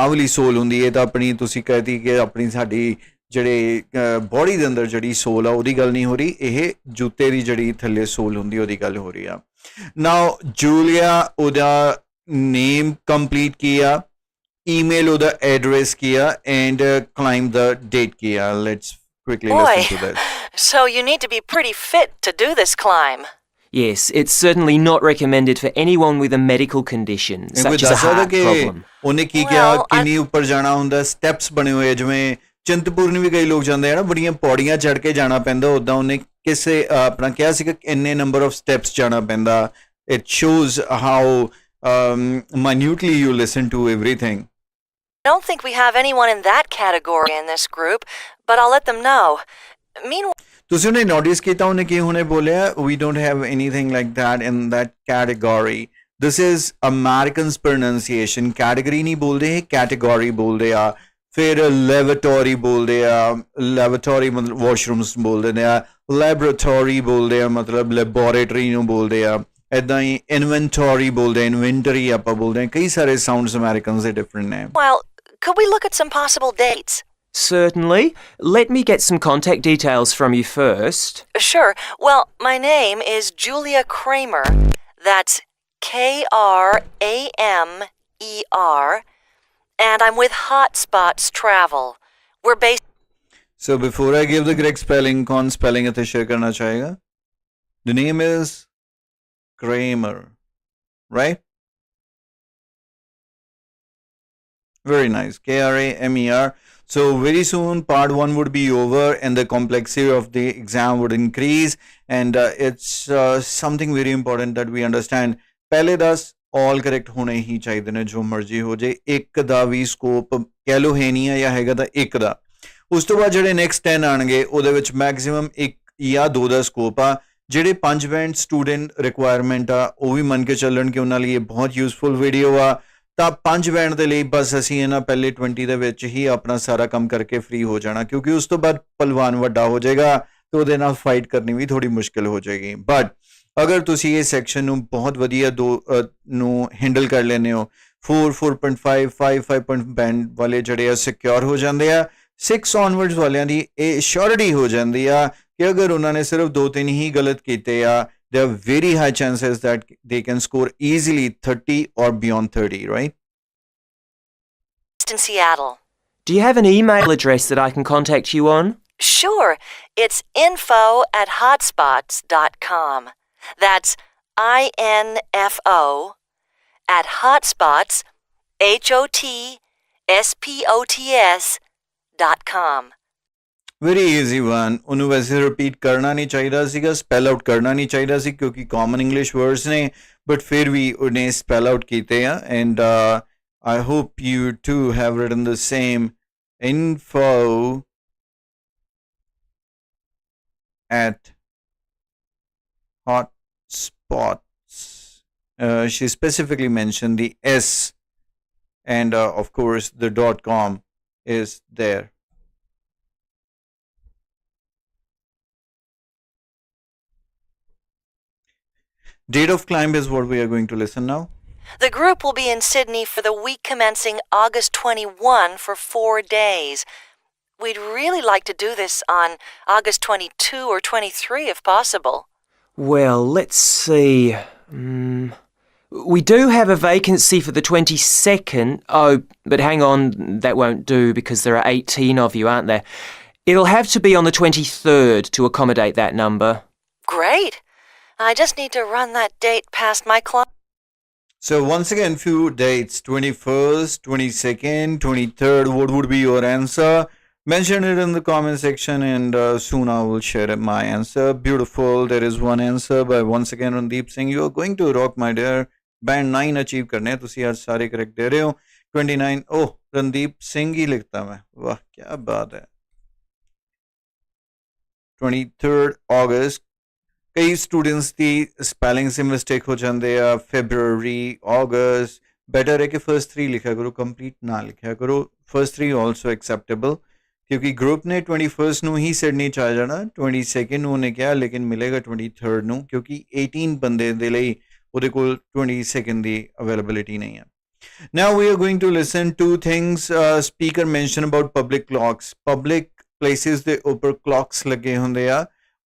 ਆਵਲੀ ਸੋਲ ਹੁੰਦੀ ਹੈ, ਤਾਂ ਆਪਣੀ ਤੁਸੀਂ ਕਹਤੀ ਕਿ ਆਪਣੀ ਸਾਡੀ ਜਿਹੜੇ ਬੋਡੀ ਦੇ ਅੰਦਰ ਜਿਹੜੀ ਸੋਲ ਆ ਉਹਦੀ ਗੱਲ ਨਹੀਂ ਹੋ ਰਹੀ, ਇਹ ਜੁੱਤੇ ਦੀ ਜਿਹੜੀ ਥੱਲੇ ਸੋਲ ਹੁੰਦੀ ਉਹਦੀ ਗੱਲ ਹੋ ਰਹੀ ਆ. ਨਾਓ ਜੂਲੀਆ ਉਹਦਾ ਨੇਮ ਕੰਪਲੀਟ ਕੀਆ, ईमेल ਉਹਦਾ ਐਡਰੈਸ ਕੀਆ, ਐਂਡ ਕਲਾइंब द डेट ਕੀਆ. Let's quickly listen to that. So you need to be pretty fit to do this climb. Yes, it's certainly not recommended for anyone with a medical condition, such as a heart problem. ਉਹਨੇ ਕੀ ਕਿਹਾ, ਕਿੰਨੀ ਉੱਪਰ ਜਾਣਾ ਹੁੰਦਾ, steps ਬਣੇ ਹੋਏ, ਜਿਵੇਂ ਚਿੰਤਪੁਰਨੀ ਵੀ ਕਈ ਲੋਕ ਜਾਂਦੇ ਆ ਨਾ, ਬੜੀਆਂ ਪੌੜੀਆਂ ਚੜ੍ਹ ਕੇ ਜਾਣਾ ਪੈਂਦਾ, ਉੱਦਾਂ ਉਹਨੇ ਕਿਸੇ ਆਪਣਾ ਕਿਹਾ ਸੀ ਕਿ ਇੰਨੇ ਨੰਬਰ ਆਫ ਸਟੈਪਸ ਜਾਣਾ ਪੈਂਦਾ. It shows how minutely you listen to everything. I don't think we have anyone in that category in this group, but I'll let them know. Meanwhile, ਤੁਸੀਂ ਉਹਨੇ ਨੋਟਿਸ ਕੀਤਾ ਉਹਨੇ ਕੀ ਹੁਣੇ ਬੋਲਿਆ, we don't have anything like that in that category. This is Americans pronunciation. category ਨਹੀਂ ਬੋਲਦੇ, ਇਹ category ਬੋਲਦੇ ਆ. ਫਿਰ ਲੈਬੋਰੇਟਰੀ ਬੋਲਦੇ ਆ, ਲੈਬੋਰੇਟਰੀ ਮਤਲਬ ਵਾਸ਼ਰੂਮਸ ਬੋਲਦੇ ਆ, ਲੈਬੋਰੇਟਰੀ ਬੋਲਦੇ ਆ ਮਤਲਬ ਲੈਬੋਰੇਟਰੀ ਨੂੰ ਬੋਲਦੇ ਆ. ਇੱਦਾਂ ਹੀ ਇਨਵੈਂਟਰੀ ਬੋਲਦੇ ਆ, ਇਨਵੈਂਟਰੀ ਆਪਾਂ ਬੋਲਦੇ ਆ. ਕਈ ਸਾਰੇ ਸਾਊਂਡਸ ਅਮਰੀਕਨਸ ਦੇ ਡਿਫਰੈਂਟ ਨੇ. could we look at some possible dates? Certainly. Let me get some contact details from you first. Sure. Well, my name is Julia Kramer. That's Kramer. And I'm with Hotspots Travel. We're based... So before I give the correct spelling, कौन spelling इथे share करना चाहेगा? The name is Kramer, right? Very nice. Kramer. So very soon part 1 would be over and the complexity of the exam would increase, and it's something very important that we understand. ਪਹਿਲੇ 10 all correct ਹੋਣੇ ਹੀ ਚਾਹੀਦੇ ਨੇ, ਜੋ ਮਰਜ਼ੀ ਹੋ ਜੇ, ਇੱਕ ਦਾ ਵੀ scope ਕਹਿ ਲਓ ਹੈ ਨਹੀਂ ਆ ਜਾਂ ਹੈਗਾ ਤਾਂ ਇੱਕ ਦਾ। ਉਸ ਤੋਂ ਬਾਅਦ ਜਿਹੜੇ ਨੈਕਸਟ 10 ਆਣਗੇ ਉਹਦੇ ਵਿੱਚ ਮੈਕਸਿਮਮ ਇੱਕ ਜਾਂ ਦੋ ਦਾ ਸਕੋਪ ਆ। ਜਿਹੜੇ 5 ਬੈਂਡ ਸਟੂਡੈਂਟ ਰਿਕੁਆਇਰਮੈਂਟ ਆ ਉਹ ਵੀ ਮੰਨ ਕੇ ਚੱਲਣ ਕਿ ਉਹਨਾਂ ਲਈ ਇਹ ਬਹੁਤ ਯੂਸਫੁਲ ਵੀਡੀਓ ਆ। ਤਾਂ 5 ਬੈਂਡ ਦੇ ਲਈ ਬਸ ਅਸੀਂ ਇਹਨਾਂ ਪਹਿਲੇ 20 ਦੇ ਵਿੱਚ ਹੀ ਆਪਣਾ ਸਾਰਾ ਕੰਮ ਕਰਕੇ ਫ੍ਰੀ ਹੋ ਜਾਣਾ, ਕਿਉਂਕਿ ਉਸ ਤੋਂ ਬਾਅਦ ਪਹਿਲਵਾਨ ਵੱਡਾ ਹੋ ਜਾਏਗਾ ਤੇ ਉਹਦੇ ਨਾਲ ਫਾਈਟ ਕਰਨੀ ਵੀ ਥੋੜੀ ਮੁਸ਼ਕਿਲ ਹੋ ਜਾਏਗੀ। ਬਟ ਅਗਰ ਤੁਸੀਂ ਇਹ ਸੈਕਸ਼ਨ ਨੂੰ ਬਹੁਤ ਵਧੀਆ ਨੂੰ ਹੈਂਡਲ ਕਰ ਲੈਂਦੇ ਹੋ, 4, 4.5, 5 ਪੁਆਇੰਟ ਬੈਂਡ ਵਾਲੇ ਜਿਹੜੇ ਆ ਸਿਕਿਉਰ ਹੋ ਜਾਂਦੇ ਆ। 6 ਔਨਵਰਡਸ ਵਾਲਿਆਂ ਦੀ ਇਹ ਸ਼ੋਰਿਟੀ ਹੋ ਜਾਂਦੀ ਆ ਕਿ ਅਗਰ ਉਹਨਾਂ ਨੇ ਸਿਰਫ 2-3 ਹੀ ਗਲਤ ਕੀਤੇ ਆ, there are very high chances that they can score easily 30 or beyond 30, right? In Seattle. Do you have an email address that I can contact you on? Sure. It's info@hotspots.com. That's INFO at hotspots, HOTSPOTS.com. Very easy one. ਉਹਨੂੰ ਵੈਸੇ repeat ਕਰਨਾ ਨਹੀਂ ਚਾਹੀਦਾ ਸੀਗਾ, spell out ਕਰਨਾ ਨਹੀਂ ਚਾਹੀਦਾ ਸੀ ਕਿਉਂਕਿ ਕਾਮਨ ਇੰਗਲਿਸ਼ ਵਰਡਸ ਨੇ, ਬਟ ਫਿਰ ਵੀ ਉਹਨੇ ਸਪੈਲ ਆਊਟ ਕੀਤੇ ਆ। And I hope you too have written the same. Info at hotspots. She specifically mentioned the S, and of course the .com is there. Date of climb is what we are going to listen now. The group will be in Sydney for the week commencing August 21 for 4 days. We'd really like to do this on August 22 or 23 if possible. Well, let's see. We do have a vacancy for the 22nd. Oh, but hang on, that won't do because there are 18 of you, aren't there? It'll have to be on the 23rd to accommodate that number. Great. I just need to run that date past my client. So once again, few dates: 21st, 22nd, 23rd. What would be your answer? Mention it in the comment section, and soon I will share my answer. Beautiful. There is one answer by once again Ramandeep Singh. You are going to rock, my dear. Band 9 achieve करने हैं, तुसी आज सारे correct दे रहे हो। 29. Oh, Ramandeep Singh ही लिखता मैं। वाह क्या बात है। 23rd August. ਕਈ ਸਟੂਡੈਂਟਸ ਦੀ ਸਪੈਲਿੰਗ ਸੇ ਮਿਸਟੇਕ ਹੋ ਜਾਂਦੇ ਆ। ਫੈਬਰਰੀ, ਅਗਸਤ, ਬੈਟਰ ਹੈ ਕਿ ਫਸਟ 3 ਲਿਖਿਆ ਕਰੋ, ਕੰਪਲੀਟ ਨਾ ਲਿਖਿਆ ਕਰੋ। ਫਸਟ 3 ਆਲਸੋ ਐਕਸੈਪਟੇਬਲ, ਕਿਉਂਕਿ ਗਰੁੱਪ ਨੇ 21st ਨੂੰ ਹੀ ਸਿਡਨੀ ਚ ਆ ਜਾਣਾ, 22nd ਨੂੰ ਉਹਨੇ ਕਿਹਾ ਲੇਕਿਨ ਮਿਲੇਗਾ 23rd ਨੂੰ, ਕਿਉਂਕਿ 18 ਬੰਦੇ ਦੇ ਲਈ ਉਹਦੇ ਕੋਲ 22nd ਦੀ ਅਵੇਲੇਬਿਲਿਟੀ ਨਹੀਂ ਹੈ। Now we are going to listen two things. Speaker mentioned about public clocks. Public places ਦੇ ਉੱਪਰ clocks ਲੱਗੇ ਹੁੰਦੇ ਆ,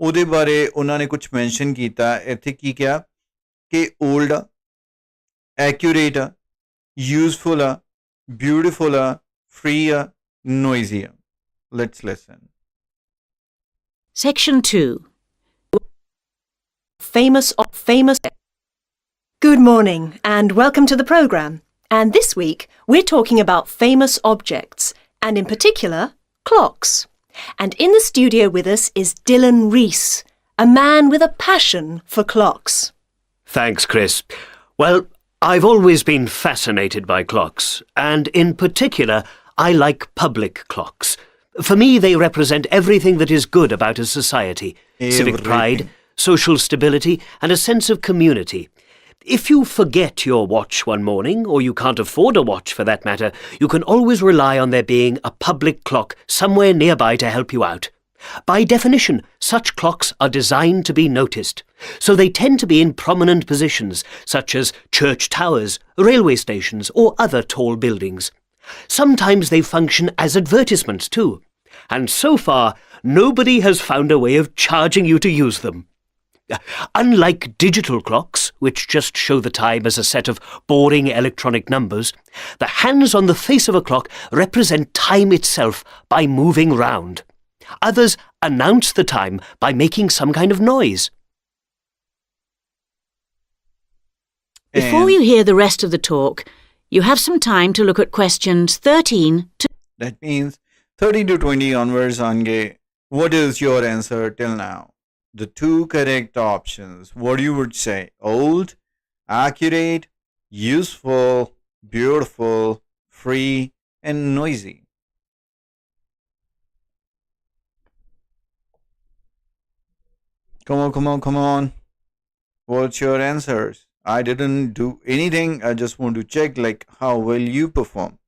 ਉਹਦੇ ਬਾਰੇ ਉਹਨਾਂ ਨੇ ਕੁਝ ਮੈਂਸ਼ਨ ਕੀਤਾ। ਇੱਥੇ ਕੀ ਕਿਹਾ ਕਿ ਓਲਡ ਆ, ਐਕਿਊਰੇਟ ਆ, ਯੂਜ਼ਫੁਲ ਆ, ਬਿਊਟੀਫੁਲ ਆ, ਫ੍ਰੀ ਆ, ਨੋਇਜ਼ੀ ਆ। Let's ਲਿਸਨ। Section 2. Famous. Good morning and welcome to the programme. And this week we're talking about famous objects and in particular clocks. And in the studio with us is Dylan Rees, a man with a passion for clocks. Thanks, Chris. Well, I've always been fascinated by clocks, and in particular, I like public clocks. For me, they represent everything that is good about a society: civic pride, social stability, and a sense of community. If you forget your watch one morning, or you can't afford a watch for that matter, you can always rely on there being a public clock somewhere nearby to help you out. By definition, such clocks are designed to be noticed, so they tend to be in prominent positions, such as church towers, railway stations, or other tall buildings. Sometimes they function as advertisements too, and so far, nobody has found a way of charging you to use them. Unlike digital clocks, which just show the time as a set of boring electronic numbers, the hands on the face of a clock represent time itself by moving round. Others announce the time by making some kind of noise. Before you hear the rest of the talk, you have some time to look at questions 13 to... That means 30 to 20 onwards onge. What is your answer till now? The two correct options. What you would say? Old, accurate, useful, beautiful, free, and noisy. Come on, come on, come on. What's your answers? I didn't do anything. I just want to check like how well you perform.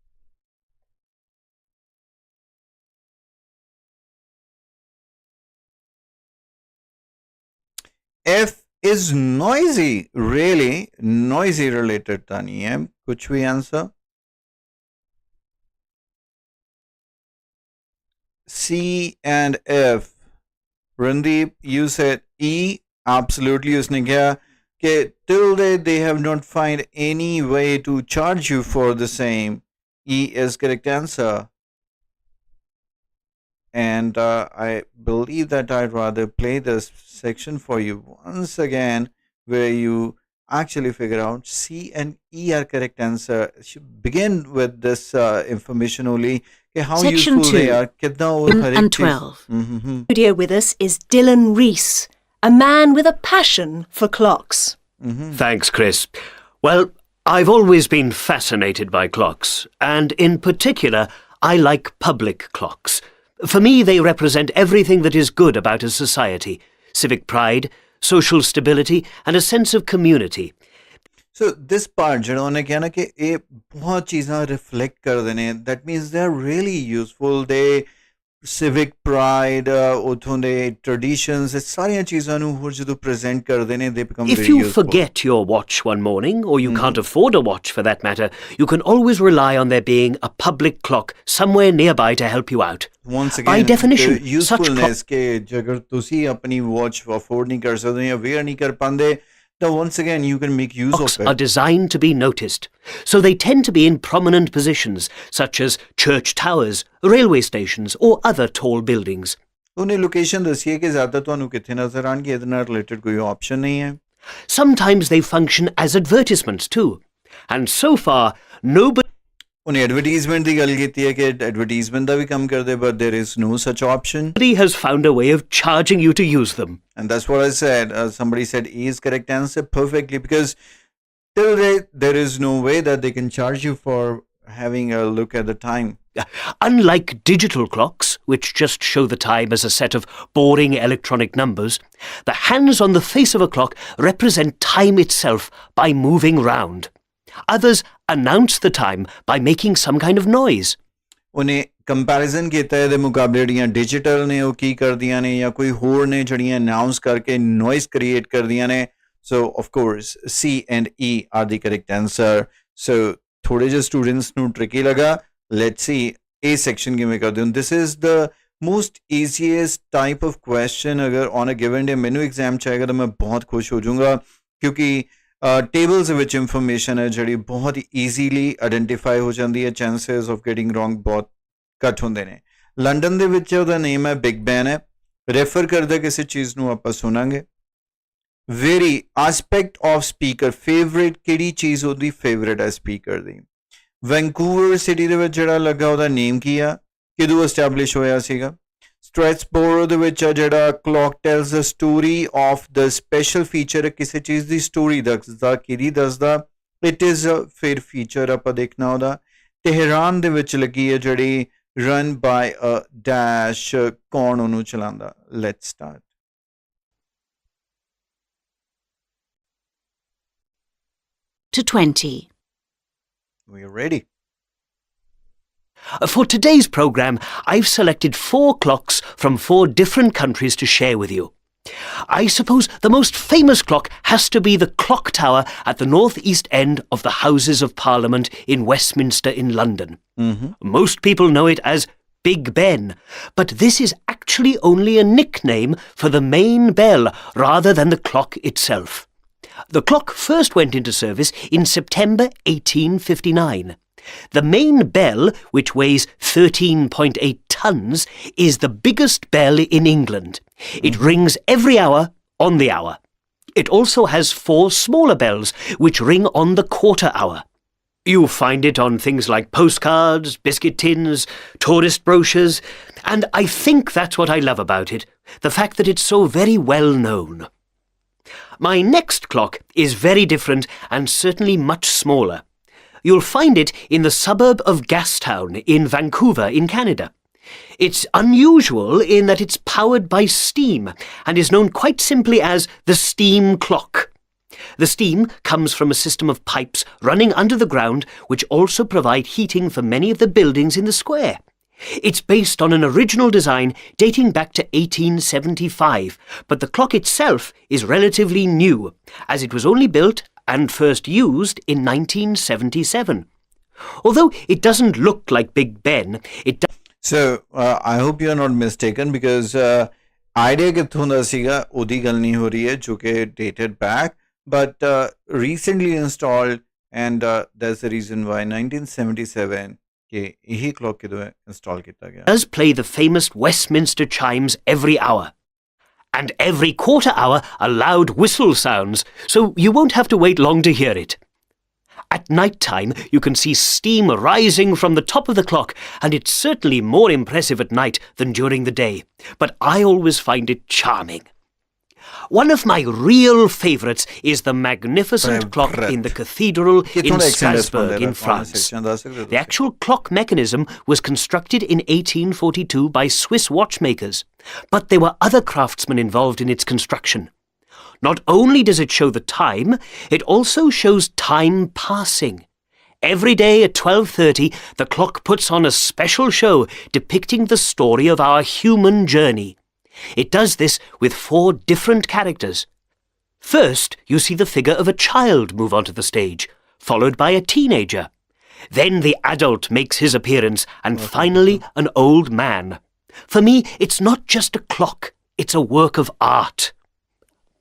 F is noisy. Really noisy related था नहीं है कुछ भी answer. C and F. Randeep, you said E. Absolutely, उसने क्या कि till they have not find any way to charge you for the same. E is correct answer. And I believe that I'd rather play this section for you once again, where you actually figure out C and E are correct answer. Should begin with this information only. How Section useful they 2, are. कितना वो 1 हर एक and चीज- 12. Studio with us is Dylan Rees, a man with a passion for clocks. Thanks, Chris. Well, I've always been fascinated by clocks, and in particular, I like public clocks. For me, they represent everything that is good about a society: civic pride, social stability, and a sense of community. So this part ਜਿਹੜਾ ਉਹਨੇ ਕਿਹਾ ਨਾ ਕਿ ਇਹ ਬਹੁਤ ਚੀਜ਼ਾਂ reflect ਕਰਦੇ ਨੇ that means they are really useful. They civic pride, ਉਥੋਂ ਦੇ traditions, ਇਹ ਸਾਰੀਆਂ ਚੀਜ਼ਾਂ ਨੂੰ ਹੋਰ ਜਦੋਂ present ਕਰਦੇ ਨੇ they become If very you useful. forget your watch one morning, or you can't afford a watch for that matter, you can always rely on there being a public clock somewhere nearby to help you out. Once By again, definition, the such usefulness ਕਿ ਜੇਕਰ ਤੁਸੀਂ ਆਪਣੀ watch afford ਨਹੀਂ ਕਰ ਸਕਦੇ ਜਾਂ wear ਨਹੀਂ ਕਰ ਪਾਉਂਦੇ then once again you can make use Clocks of it. are designed to be noticed, so they tend to be in prominent positions, such as church towers, railway stations, or other tall buildings. ਉਹਨੇ location ਦੱਸੀ ਹੈ ਕਿ ਜ਼ਿਆਦਾ ਤੁਹਾਨੂੰ ਕਿੱਥੇ ਨਜ਼ਰ ਆਣਗੇ ਇਹਦੇ ਨਾਲ ਰਿਲੇਟਡ ਕੋਈ ਆਪਸ਼ਨ ਨਹੀਂ ਹੈ. Sometimes they function as advertisements too. And so far, nobody ਉਹਨੇ ਐਡਵਰਟਾਈਜ਼ਮੈਂਟ ਦੀ ਗੱਲ ਕੀਤੀ ਹੈ ਕਿ ਐਡਵਰਟਾਈਜ਼ਮੈਂਟ ਦਾ ਵੀ ਕੰਮ ਕਰਦੇ but there is no such option. has found a way of charging you to use them. And that's what I said. Somebody said E is correct answer perfectly because till there is no way that they can charge you for having a look at the time. Unlike digital clocks, which just show the time as a set of boring electronic numbers, the hands on the face of a clock represent time itself by moving round. Others announce the time by making some kind of noise. ਉਹਨੇ comparison ਕੀਤਾ ਇਹਦੇ ਮੁਕਾਬਲੇ ਜਿਹੜੀਆਂ digital ਨੇ ਉਹ ਕੀ ਕਰਦੀਆਂ ਨੇ ਜਾਂ ਕੋਈ ਹੋਰ ਨੇ ਜਿਹੜੀਆਂ ਅਨਾਉਂਸ ਕਰਕੇ ਨੋਇਜ਼ ਕ੍ਰੀਏਟ ਕਰਦੀਆਂ ਨੇ. So of course C and E are the correct answer. ਸੋ ਥੋੜੇ ਜਿਹੇ ਸਟੂਡੈਂਟਸ ਨੂੰ ਟ੍ਰਿਕੀ ਲਗਾ. ਲੈਟਸ ਸੀ ਇਹ ਸੈਕਸ਼ਨ ਕਿਵੇਂ ਕਰਦੇ ਹੋ. This is the most easiest type of question. ਅਗਰ ਔਨ ਅ ਗਿਵਨ ਡੇ ਮੈਨੂੰ ਐਗਜ਼ਾਮ ਚ ਆਏਗਾ ਤਾਂ ਮੈਂ ਬਹੁਤ ਖੁਸ਼ ਹੋ ਜਾਊਂਗਾ ਕਿਉਂਕਿ ਟੇਬਲਸ ਵਿੱਚ ਇਨਫੋਰਮੇਸ਼ਨ ਹੈ ਜਿਹੜੀ ਬਹੁਤ ਹੀ ਈਜ਼ੀਲੀ ਆਇਡੈਂਟੀਫਾਈ ਹੋ ਜਾਂਦੀ ਹੈ. ਚਾਂਸਸ ਆਫ ਗੈਟਿੰਗ ਰੋਂਗ ਬਹੁਤ ਘੱਟ ਹੁੰਦੇ ਨੇ. ਲੰਡਨ ਦੇ ਵਿੱਚ ਉਹਦਾ ਨੇਮ ਹੈ ਬਿਗ ਬੈਨ ਹੈ. ਰੈਫਰ ਕਰਦਾ ਕਿਸੇ ਚੀਜ਼ ਨੂੰ ਆਪਾਂ ਸੁਣਾਂਗੇ. Very aspect of speaker favourite ਕਿਹੜੀ ਚੀਜ਼ ਉਹਦੀ ਫੇਵਰੇਟ ਹੈ ਸਪੀਕਰ ਦੀ. ਵੈਨਕੂਵਰ ਸਿਟੀ ਦੇ ਵਿੱਚ ਜਿਹੜਾ ਲੱਗਾ ਉਹਦਾ ਨੇਮ ਕੀ ਆ ਕਿਦੋਂ ਐਸਟੈਬਲਿਸ਼ ਹੋਇਆ ਸੀਗਾ. ਸਟ੍ਰੈਸਬੋਰੋ ਦੇ ਵਿੱਚ ਆ ਜਿਹੜਾ clock tells the story of the special feature ਕਿਸੇ ਚੀਜ਼ ਦੀ ਸਟੋਰੀ ਦੱਸਦਾ ਕਿਹਦੀ ਦੱਸਦਾ. ਇਟ ਇਜ਼ ਫਿਰ ਫੀਚਰ ਆਪਾਂ ਦੇਖਣਾ ਉਹਦਾ. ਤਹਿਰਾਨ ਦੇ ਵਿੱਚ ਲੱਗੀ ਹੈ ਜਿਹੜੀ ਰਨ ਬਾਈ ਅ ਡੈਸ਼ ਕੌਣ ਉਹਨੂੰ ਚਲਾਉਂਦਾ. Let's start. To 20. We are ready. For today's programme, I've selected 4 clocks from 4 different countries to share with you. I suppose the most famous clock has to be the clock tower at the north-east end of the Houses of Parliament in Westminster in London. Most people know it as Big Ben, but this is actually only a nickname for the main bell rather than the clock itself. The clock first went into service in September 1859. The main bell, which weighs 13.8 tons, is the biggest bell in England. It rings every hour on the hour. It also has 4 smaller bells, which ring on the quarter hour. You find it on things like postcards, biscuit tins, tourist brochures, and I think that's what I love about it, the fact that it's so very well known. My next clock is very different and certainly much smaller. You'll find it in the suburb of Gastown in Vancouver in Canada. It's unusual in that it's powered by steam and is known quite simply as the steam clock. The steam comes from a system of pipes running under the ground which also provide heating for many of the buildings in the square. It's based on an original design dating back to 1875, but the clock itself is relatively new, as it was only built and first used in 1977. Although it doesn't look like Big Ben, it does. So I hope you are not mistaken because idea कित्थों दा सीगा ओदी गल नहीं हो रही है जो कि dated back but recently installed and that's the reason why 1977 के यही clock किदों install किया गया. Does play the famous Westminster chimes every hour. And every quarter hour a loud whistle sounds, so you won't have to wait long to hear it. At night time, you can see steam rising from the top of the clock, and it's certainly more impressive at night than during the day. But I always find it charming. One of my real favourites is the magnificent clock in the cathedral in Strasbourg in France. The actual clock mechanism was constructed in 1842 by Swiss watchmakers, but there were other craftsmen involved in its construction. Not only does it show the time, it also shows time passing. Every day at 12:30, the clock puts on a special show depicting the story of our human journey. It does this with 4 different characters. First, you see the figure of a child move onto the stage, followed by a teenager. Then the adult makes his appearance, and finally an old man. For me, it's not just a clock, it's a work of art.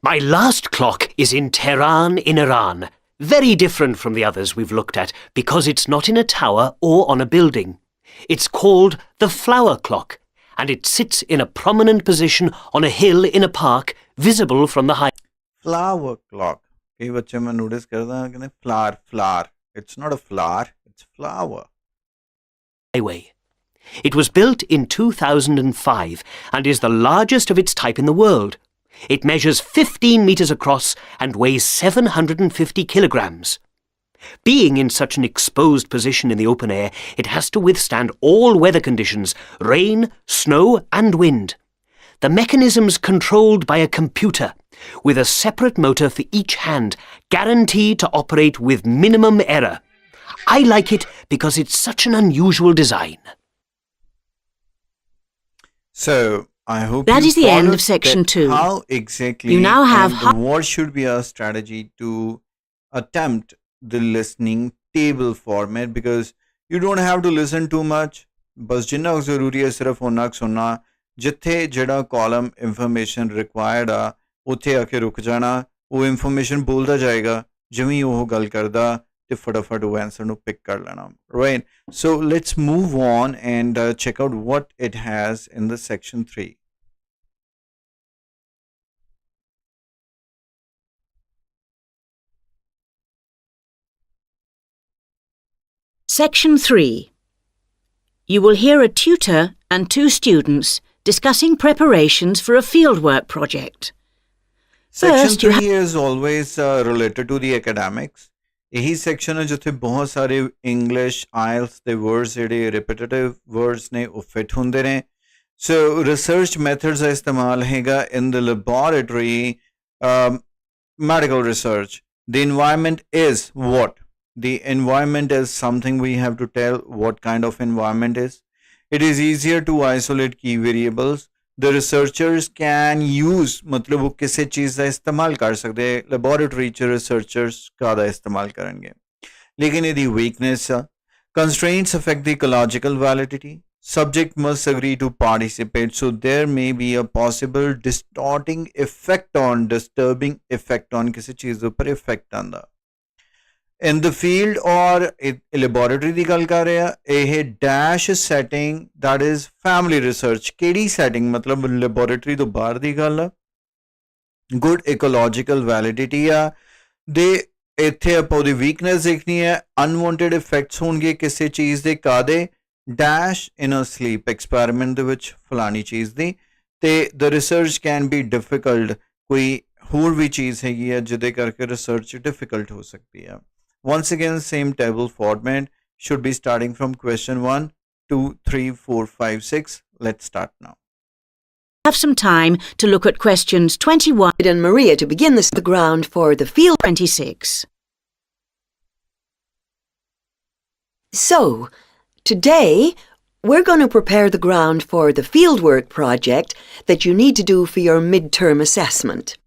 My last clock is in Tehran in Iran, very different from the others we've looked at because it's not in a tower or on a building. It's called the flower clock, and it sits in a prominent position on a hill in a park, visible from the high. Flower clock. कई बच्चे मैं notice करता हूँ कि flower. It's not a flower, it's flower. Highway. It was built in 2005 and is the largest of its type in the world. It measures 15 metres across and weighs 750 kilograms. Being in such an exposed position in the open air, it has to withstand all weather conditions, rain, snow and wind. The mechanism's controlled by a computer, with a separate motor for each hand, guaranteed to operate with minimum error. I like it because it's such an unusual design. So, I hope That you is the end followed of section that 2. How exactly You now have and what should be our strategy to attempt the listening table format because you don't have to listen too much. बस जिन्ना ज़रूरी है सिर्फ उन्ना सुनना जिथे जड़ा column information required आ उत्थे आके रुक जाना वो इंफॉर्मेशन बोलता जाएगा जिवें वो गल करदा ते फटाफट वो आंसर नु पिक कर लेना. Right, so let's move on and check out what it has in the section 3. Section 3. You will hear a tutor and 2 students discussing preparations for a fieldwork project. Section First, you 3 is always related to the academics. यही section है जिथे बहुत सारे English, IELTS ਦੇ words ਜਿਹੜੇ repetitive words ਨੇ ਉਹ fit ਹੁੰਦੇ ਨੇ. So research methods ਦਾ ਇਸਤੇਮਾਲ ਹੈਗਾ in the laboratory, medical research. The environment is what? The environment is something we have to tell what kind of environment is. It is easier to isolate key variables. The researchers can use मतलब वो किसी चीज़ का इस्तेमाल कर सकते हैं laboratory च researchers का दा इस्तेमाल करेंगे लेकिन यदि weakness constraints affect the ecological validity. Subject must agree to participate, so there may be a possible distorting effect on disturbing effect on किसी चीज़ ऊपर effect आंदा. In the field or laboratory ਦੀ ਗੱਲ ਕਰ ਰਿਹਾ ਇਹ dash setting that is family research ਕਿਹੜੀ setting ਮਤਲਬ laboratory ਤੋਂ ਬਾਹਰ ਦੀ ਗੱਲ ਆ good ecological validity ਆ they ਇੱਥੇ ਆਪਾਂ ਉਹਦੀ ਵੀਕਨੈਸ ਦੇਖਣੀ ਹੈ ਅਨਵਾਂਟਡ ਇਫੈਕਟਸ ਹੋਣਗੇ ਕਿਸੇ ਚੀਜ਼ ਦੇ ਕਾਦੇ ਡੈਸ਼ ਇਨ ਅ ਸਲੀਪ ਐਕਸਪੈਰੀਮੈਂਟ ਦੇ ਵਿੱਚ ਫਲਾਣੀ ਚੀਜ਼ ਦੀ ਤੇ ਦ ਰਿਸਰਚ ਕੈਨ ਬੀ ਡਿਫਿਕਲਟ ਕੋਈ ਹੋਰ ਵੀ ਚੀਜ਼ ਹੈਗੀ ਹੈ ਜਿਹਦੇ ਕਰਕੇ ਰਿਸਰਚ ਡਿਫਿਕਲਟ ਹੋ ਸਕਦੀ ਹੈ once again same table format should be starting from question 1 2 3 4 5 6 let's start now. Have some time to look at questions 21 and Maria to begin the ground for the field. 26. So, today we're going to prepare the ground for the fieldwork project that you need to do for your midterm assessment.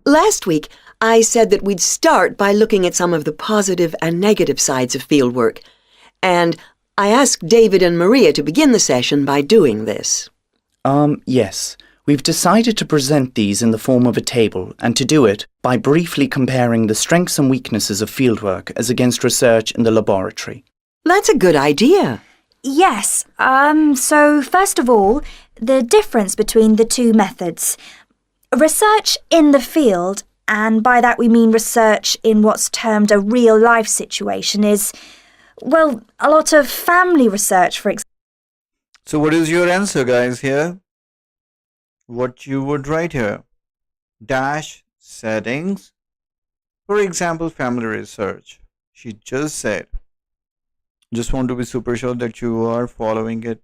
Last week, I said that we'd start by looking at some of the positive and negative sides of fieldwork, and I asked David and Maria to begin the session by doing this. Yes. We've decided to present these in the form of a table and to do it by briefly comparing the strengths and weaknesses of fieldwork as against research in the laboratory. That's a good idea. Yes. So first of all, the difference between the two methods. Research in the field, and by that we mean research in what's termed a real-life situation, is, well, a lot of family research, for example. So what is your answer, guys, here? What you would write here? Dash settings. For example, family research. She just said. Just want to be super sure that you are following it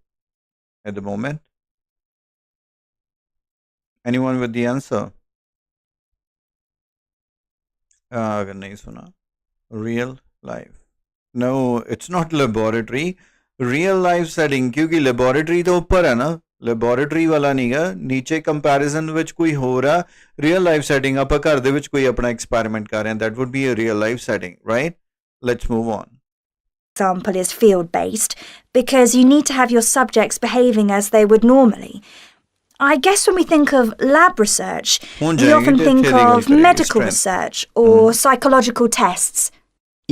at the moment. Anyone with the answer? अगर नहीं सुना. Real life. No, it's not laboratory. Real life setting क्योंकि laboratory तो ऊपर है ना laboratory ਵਾਲਾ ਨਹੀਂਗਾ ਨੀਚੇ ਕੰਪੈਰੀਜ਼ਨ ਵਿੱਚ ਕੋਈ ਹੋਰ ਆ ਰੀਅਲ ਲਾਈਫ ਸੈਟਿੰਗ ਆਪਾਂ ਘਰ ਦੇ ਵਿੱਚ ਕੋਈ ਆਪਣਾ ਐਕਸਪੈਰੀਮੈਂਟ ਕਰ ਰਹੇ ਹਾਂ that would be a real life setting right let's move on Example is field-based because you need to have your subjects behaving as they would normally. I guess when we think of lab research, we often think of medical research or psychological tests.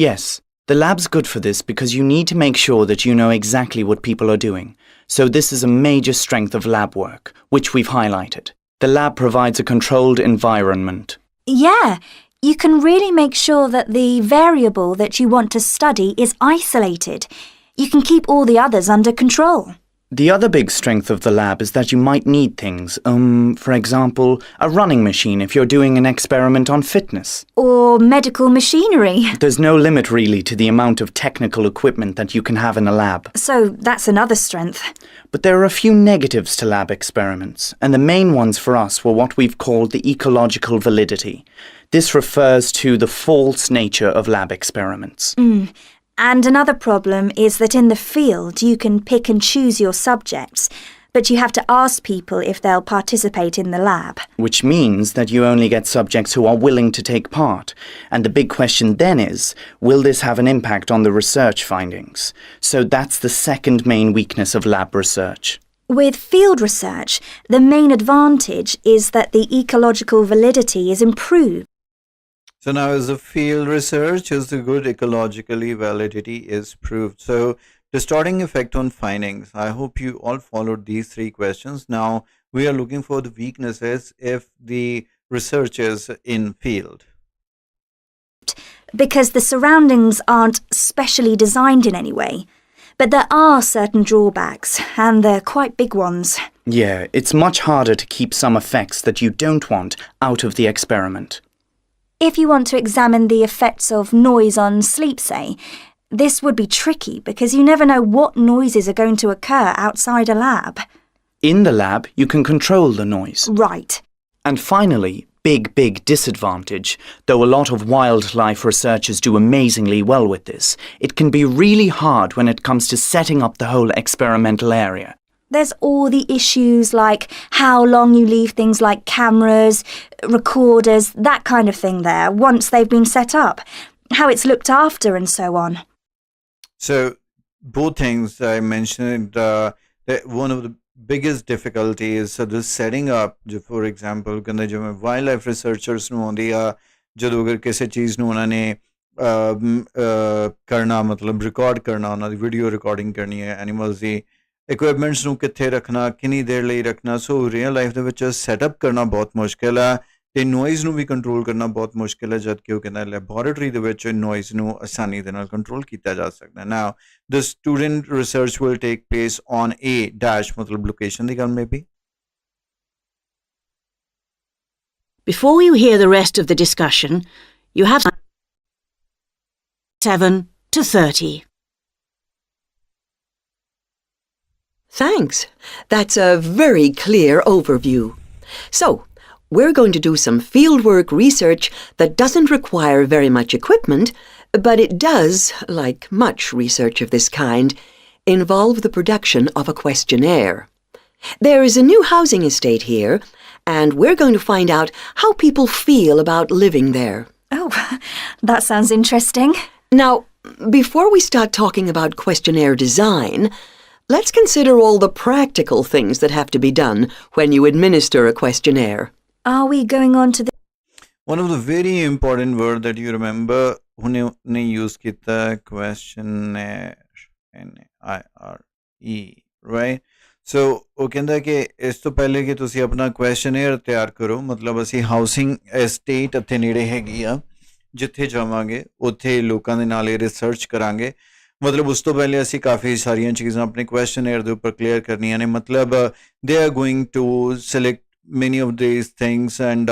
Yes, the lab's good for this because you need to make sure that you know exactly what people are doing. So this is a major strength of lab work, which we've highlighted. The lab provides a controlled environment. Yeah, you can really make sure that the variable that you want to study is isolated. You can keep all the others under control. The other big strength of the lab is that you might need things, for example, a running machine if you're doing an experiment on fitness. Or medical machinery. There's no limit really to the amount of technical equipment that you can have in a lab. So that's another strength. But there are a few negatives to lab experiments, and the main ones for us were what we've called the ecological validity. This refers to the false nature of lab experiments. And another problem is that in the field you can pick and choose your subjects, but you have to ask people if they'll participate in the lab. Which means that you only get subjects who are willing to take part. And the big question then is, will this have an impact on the research findings? So that's the second main weakness of lab research. With field research, the main advantage is that the ecological validity is improved. So now as the field research is the good ecologically validity is proved. So distorting effect on findings. I hope you all followed these three questions. Now we are looking for the weaknesses if the research is in field. Because the surroundings aren't specially designed in any way. But there are certain drawbacks, and they're quite big ones. Yeah, it's much harder to keep some effects that you don't want out of the experiment. If you want to examine the effects of noise on sleep, say, this would be tricky because you never know what noises are going to occur outside a lab. In the lab, you can control the noise. Right. And finally, big disadvantage, though a lot of wildlife researchers do amazingly well with this, it can be really hard when it comes to setting up the whole experimental area. There's all the issues like how long you leave things like cameras, recorders, that kind of thing there once they've been set up, how it's looked after and so on. So both things I mentioned, that one of the biggest difficulty is the setting up. For example, ਕਹਿੰਦੇ ਜਿਵੇਂ wildlife researchers ਨੂੰ ਆਉਂਦੀ ਆ ਜਦੋਂ ਅਗਰ ਕਿਸੇ ਚੀਜ਼ ਨੂੰ ਉਹਨਾਂ ਨੇ ਕਰਨਾ ਮਤਲਬ ਰਿਕਾਰਡ ਕਰਨਾ ਉਹਨਾਂ ਦੀ ਵੀਡੀਓ ਰਿਕਾਰਡਿੰਗ ਕਰਨੀ ਹੈ ਐਨੀਮਲਸ ਦੀ ਇਕਵਿਪਮੈਂਟਸ ਨੂੰ ਕਿੱਥੇ ਰੱਖਣਾ ਕਿੰਨੀ ਦੇਰ ਲਈ ਰੱਖਣਾ ਸੋ ਰੀਅਲ ਲਾਈਫ ਦੇ ਵਿੱਚ ਸੈਟਅਪ ਕਰਨਾ ਬਹੁਤ ਮੁਸ਼ਕਿਲ ਆ ਤੇ ਨੋਇਜ਼ ਨੂੰ ਵੀ ਕੰਟਰੋਲ ਕਰਨਾ ਬਹੁਤ ਮੁਸ਼ਕਿਲ ਹੈ ਜਦ ਕਿ ਉਹ ਕਹਿੰਦਾ ਲੈਬੋਰੇਟਰੀ ਦੇ ਵਿੱਚ ਨੋਇਜ਼ ਨੂੰ ਆਸਾਨੀ ਦੇ ਨਾਲ ਕੰਟਰੋਲ ਕੀਤਾ ਜਾ ਸਕਦਾ ਹੈ now the student research will take place on a dash ਮਤਲਬ ਲੋਕੇਸ਼ਨ ਦੀ ਗੱਲ maybe Before you hear the rest of the discussion, you have 7 to 30. Thanks. That's a very clear overview. So, we're going to do some fieldwork research that doesn't require very much equipment, but it does, like much research of this kind, involve the production of a questionnaire. There is a new housing estate here, and we're going to find out how people feel about living there. Oh, that sounds interesting. Now, before we start talking about questionnaire design, let's consider all the practical things that have to be done when you administer a questionnaire. Are we going on to the... One of the very important word that you remember hune use kita questionnaire N-I-R-E right so ਉਹ ਕਹਿੰਦਾ ਕਿ ਇਸ ਤੋਂ ਪਹਿਲੇ ਕਿ ਤੁਸੀਂ ਆਪਣਾ ਕੁਐਸਚਨੇਅਰ ਤਿਆਰ ਕਰੋ ਮਤਲਬ ਅਸੀਂ ਹਾਊਸਿੰਗ ਐਸਟੇਟ ਇੱਥੇ ਨੇੜੇ ਹੈਗੀ ਆ ਜਿੱਥੇ ਜਾਵਾਂਗੇ ਉੱਥੇ ਲੋਕਾਂ ਦੇ ਨਾਲ ਇਹ ਰਿਸਰਚ ਕਰਾਂਗੇ ਮਤਲਬ ਉਸ ਤੋਂ ਪਹਿਲੇ ਅਸੀਂ ਕਾਫੀ ਸਾਰੀਆਂ ਚੀਜ਼ਾਂ ਆਪਣੇ ਕੁਐਸਚਨੇਅਰ ਦੇ ਉੱਪਰ ਕਲੀਅਰ ਕਰਨੀਆਂ ਨੇ ਮਤਲਬ they are going to select many of these things and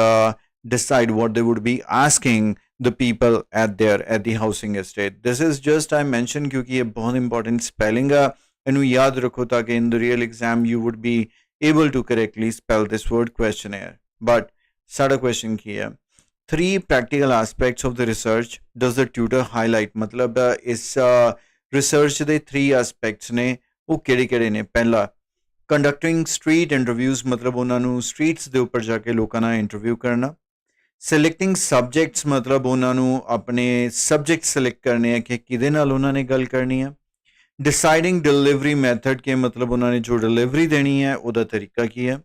decide what they would be asking the people at the housing estate. This is just I mentioned क्योंकि ये बहुत important spelling है इन्हें याद रखो ताकि in the real exam you would be able to correctly spell this word questionnaire. But सारा question की है 3 practical aspects of the research does the tutor highlight मतलब इस research ਦੇ 3 aspects ने वो केड़े ने पहला conducting street interviews मतलब ਉਹਨਾਂ ਨੂੰ streets ਦੇ ਉੱਪਰ ਜਾ ਕੇ ਲੋਕਾਂ ਨਾਲ ਇੰਟਰਵਿਊ ਕਰਨਾ selecting subjects मतलब ਉਹਨਾਂ ਨੂੰ ਆਪਣੇ subject select ਕਰਨੇ ਆ ਕਿ ਕਿਹਦੇ ਨਾਲ ਉਹਨਾਂ ਨੇ ਗੱਲ ਕਰਨੀ ਹੈ deciding delivery method ਕਿ ਮਤਲਬ ਉਹਨਾਂ ਨੇ ਜੋ delivery ਦੇਣੀ ਹੈ ਉਹਦਾ ਤਰੀਕਾ ਕੀ ਹੈ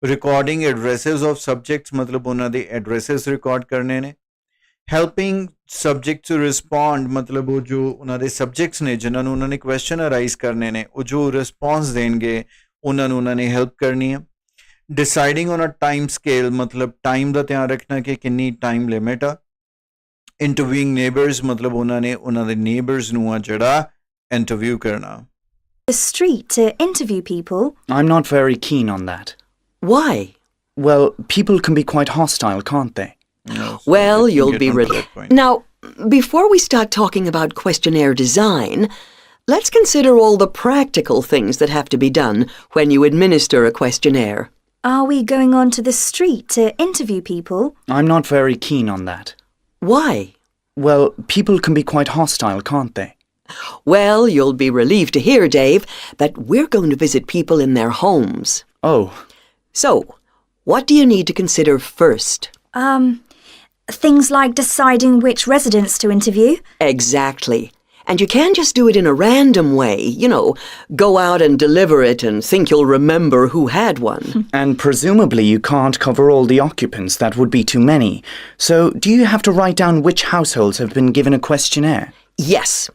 recording addresses of subjects मतलब ਉਹਨਾਂ ਦੇ addresses record ਕਰਨੇ ਨੇ helping subjects to respond मतलब ਉਹ ਜੋ ਉਹਨਾਂ ਦੇ subjects ਨੇ ਜਿਨ੍ਹਾਂ ਨੂੰ ਉਹਨਾਂ ਨੇ question arise ਕਰਨੇ ਨੇ ਉਹ ਜੋ response ਦੇਣਗੇ ਉਹਨਾਂ ਨੇ ਹੈਲਪ ਕਰਨੀ ਹੈ deciding on a time scale ਮਤਲਬ ਟਾਈਮ ਦਾ ਧਿਆਨ ਰੱਖਣਾ ਕਿ ਕਿੰਨੀ ਟਾਈਮ ਲਿਮਿਟ ਆ ਇੰਟਰਵਿਊਇੰਗ ਨੇਬਰਸ ਮਤਲਬ ਉਹਨਾਂ ਦੇ ਨੇਬਰਸ ਨੂੰ ਆ ਜਿਹੜਾ ਇੰਟਰਵਿਊ ਕਰਨਾ The street to interview people? I'm not very keen on that. Why? Well, people can be quite hostile, can't they? No, so Well, let me you'll get be on to ready. that point. Now, before we start talking about questionnaire design, let's consider all the practical things that have to be done when you administer a questionnaire. Are we going on to the street to interview people? I'm not very keen on that. Why? Well, people can be quite hostile, can't they? Well, you'll be relieved to hear, Dave, that we're going to visit people in their homes. Oh, So, what do you need to consider first? Things like deciding which residents to interview? Exactly. And you can't just do it in a random way, go out and deliver it and think you'll remember who had one. and presumably you can't cover all the occupants. That would be too many. So, do you have to write down which households have been given a questionnaire? Yes.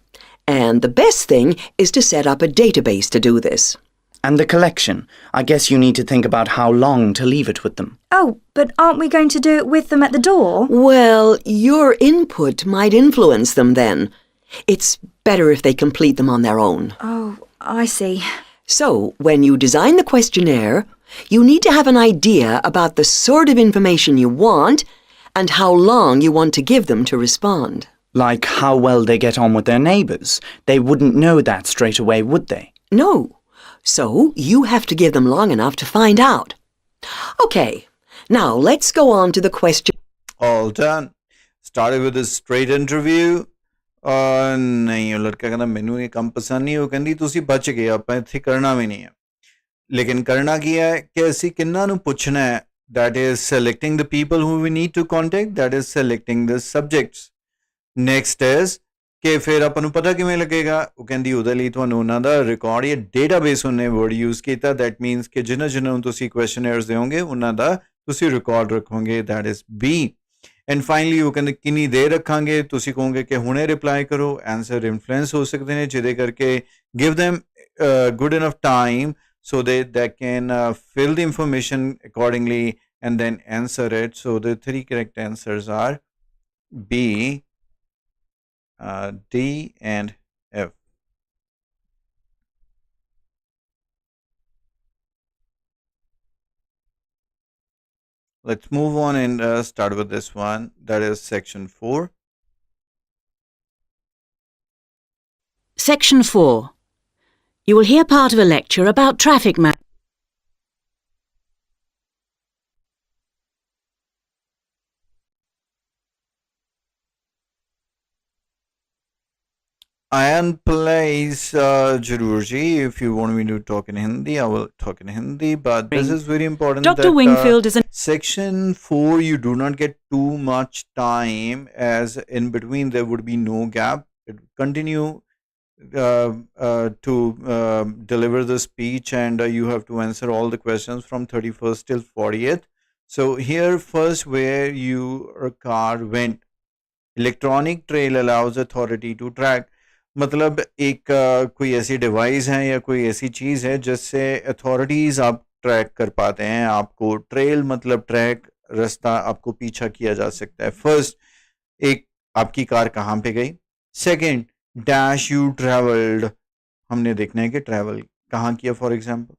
And the best thing is to set up a database to do this. And the collection. I guess you need to think about how long to leave it with them. Oh, but aren't we going to do it with them at the door? Well, your input might influence them then. It's better if they complete them on their own. Oh, I see. So, when you design the questionnaire, you need to have an idea about the sort of information you want and how long you want to give them to respond. Like how well they get on with their neighbours. They wouldn't know that straight away, would they? No. So, you have to give them long enough to find out. Okay, now let's go on to the question. All done. Started with a straight interview. ਨਹੀਂ ਉਹ ਲੜਕਾ ਕਹਿੰਦਾ ਮੈਨੂੰ ਇਹ ਕੰਮ ਪਸੰਦ ਨਹੀਂ ਉਹ ਕਹਿੰਦੀ ਤੁਸੀਂ ਬਚ ਗਏ ਆਪਾਂ ਇੱਥੇ ਕਰਨਾ ਵੀ ਨਹੀਂ ਹੈ ਲੇਕਿਨ ਕਰਨਾ ਕੀ ਹੈ ਕਿ ਅਸੀਂ ਕਿੰਨਾਂ ਨੂੰ ਪੁੱਛਣਾ ਹੈ that is selecting the people who we need to contact that is selecting the subjects next is ਕਿ ਫਿਰ ਆਪਾਂ ਨੂੰ ਪਤਾ ਕਿਵੇਂ ਲੱਗੇਗਾ ਉਹ ਕਹਿੰਦੀ ਉਹਦੇ ਲਈ ਤੁਹਾਨੂੰ ਉਹਨਾਂ ਦਾ ਰਿਕਾਰਡ ਜਾਂ ਡੇਟਾਬੇਸ ਉਹਨੇ ਵਰਡ ਯੂਜ਼ ਕੀਤਾ that means ਕਿ ਜਿਨ੍ਹਾਂ ਨੂੰ ਤੁਸੀਂ ਕੁਐਸਚਨੇਅਰਸ ਦਿਓਗੇ ਉਹਨਾਂ ਦਾ ਤੁਸੀਂ ਰਿਕਾਰਡ ਰੱਖੋਗੇ that is B and finally ਉਹ ਕਹਿੰਦੇ ਕਿੰਨੀ ਦੇਰ ਰੱਖਾਂਗੇ ਤੁਸੀਂ ਕਹੋਗੇ ਕਿ ਹੁਣੇ ਰਿਪਲਾਈ ਕਰੋ ਆਨਸਰ ਇਨਫਲੂਐਂਸ ਹੋ ਸਕਦੇ ਨੇ ਜਿਹਦੇ ਕਰਕੇ give them good enough time so they can fill the information accordingly and then answer it. So the three correct answers are B, D, and F. Let's move on and start with this one. That is section 4. Section 4. You will hear part of a lecture about traffic management. Ayan, please, Jarur ji, if you want me to talk in Hindi, I will talk in Hindi. But this is very important. Dr. that, Wingfield is an section 4, you do not get too much time, as in between there would be no gap. It continue to deliver the speech, and you have to answer all the questions from 31st till 40th. So here first, where your car went, electronic trail allows authority to track. मतलब एक कोई ऐसी device है या कोई ऐसी चीज़ है जिससे अथॉरिटीज़ आप ट्रैक कर पाते हैं आपको. ट्रेल मतलब ट्रैक, रास्ता आपको पीछा किया जा सकता है. फर्स्ट, एक आपकी कार कहाँ पे गई. सेकंड, डैश यू ट्रैवल्ड, हमने देखना है कि ट्रैवल कहाँ किया. फॉर एग्जांपल,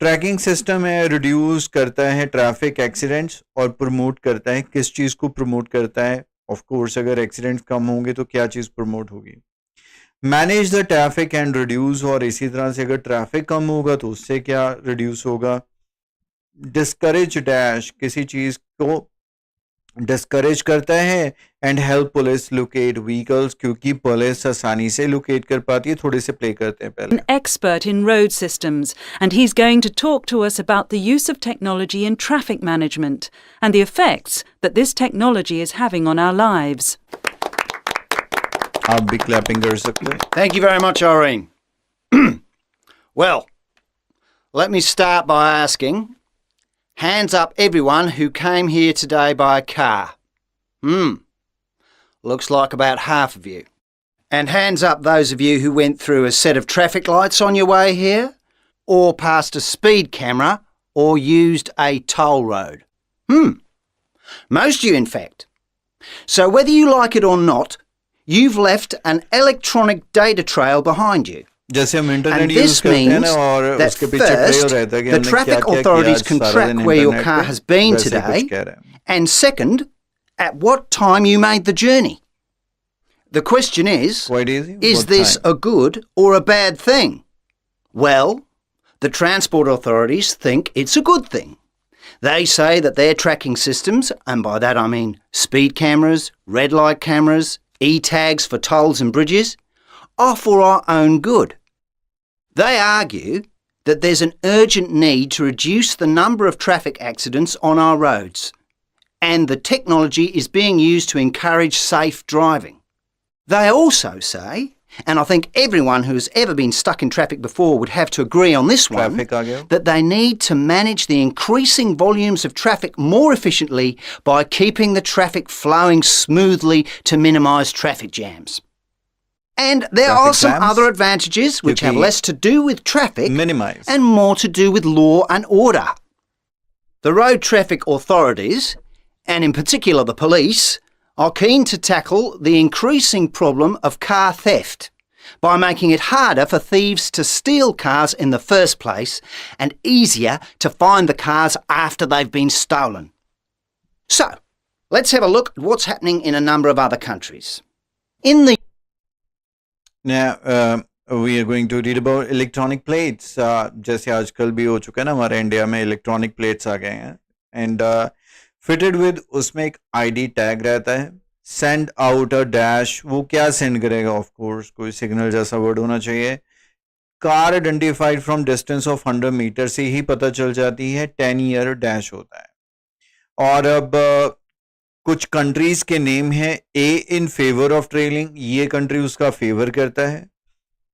ट्रैकिंग सिस्टम है, रिड्यूस करता है ट्रैफिक एक्सीडेंट्स और प्रमोट करता है. किस चीज़ को प्रमोट करता है? ऑफ कोर्स अगर एक्सीडेंट्स कम होंगे तो क्या चीज़ प्रमोट होगी? Manage the traffic and reduce, और इसी तरह से अगर ट्रैफिक कम होगा तो उससे क्या रिड्यूस होगा? डिस्करेज डैश, किसी चीज़ को डिस्करेज करता है. And help police locate vehicles, क्योंकि पुलिस आसानी से लोकेट कर पाती है. थोड़े से प्ले करते हैं पहले. An expert in road systems, and he's going to talk to us about the use of technology in traffic management and the effects that this technology is having on our lives. आप भी clapping कर सकते हैं. Thank you very much, Irene. Well, let me start by asking, hands up everyone who came here today by car. Looks like about half of you. And hands up those of you who went through a set of traffic lights on your way here, or passed a speed camera, or used a toll road. Most of you, in fact. So whether you like it or not, you've left an electronic data trail behind you. जैसे हम And internet use this करते हैं ना means और that उसके पीछे trail first, रहता है कि the हमने traffic क्या-क्या किया authorities आज can सारा track दिन where your इंटरनेट car पे, has been वैसे ही कुछ today, कह रहे हैं. and second, at what time you made the journey. The question is Quite easy. Is What this time? a good or a bad thing? Well, the transport authorities think it's a good thing. They say that their tracking systems, and by that I mean speed cameras, red light cameras, e-tags for tolls and bridges, are for our own good. They argue that there's an urgent need to reduce the number of traffic accidents on our roads, and the technology is being used to encourage safe driving. They also say, and I think everyone who's ever been stuck in traffic before would have to agree on this one, traffic आ गया. that they need to manage the increasing volumes of traffic more efficiently by keeping the traffic flowing smoothly to minimise traffic jams. And there Traffic are some jams? other advantages which have क्योंकि less to do with traffic Minimize. and more to do with law and order. The road traffic authorities, and in particular the police, are keen to tackle the increasing problem of car theft by making it harder for thieves to steal cars in the first place and easier to find the cars after they've been stolen. So, let's have a look at what's happening in a number of other countries. In the Now, we are going to read about electronic plates. जैसे आजकल भी हो चुका है ना हमारे India में electronic plates आ गए हैं. एंड फिटेड विद उसमें एक आईडी टैग रहता है. सेंड आउट अ डैश, वो क्या सेंड करेगा? ऑफ कोर्स कोई सिग्नल जैसा वर्ड होना चाहिए. Car identified from distance of 100 metre से ही पता चल जाती है. 10 ईयर डैश होता है. और अब कुछ कंट्रीज के नेम है. ए इन फेवर ऑफ ट्रेलिंग, ये कंट्री उसका फेवर करता है.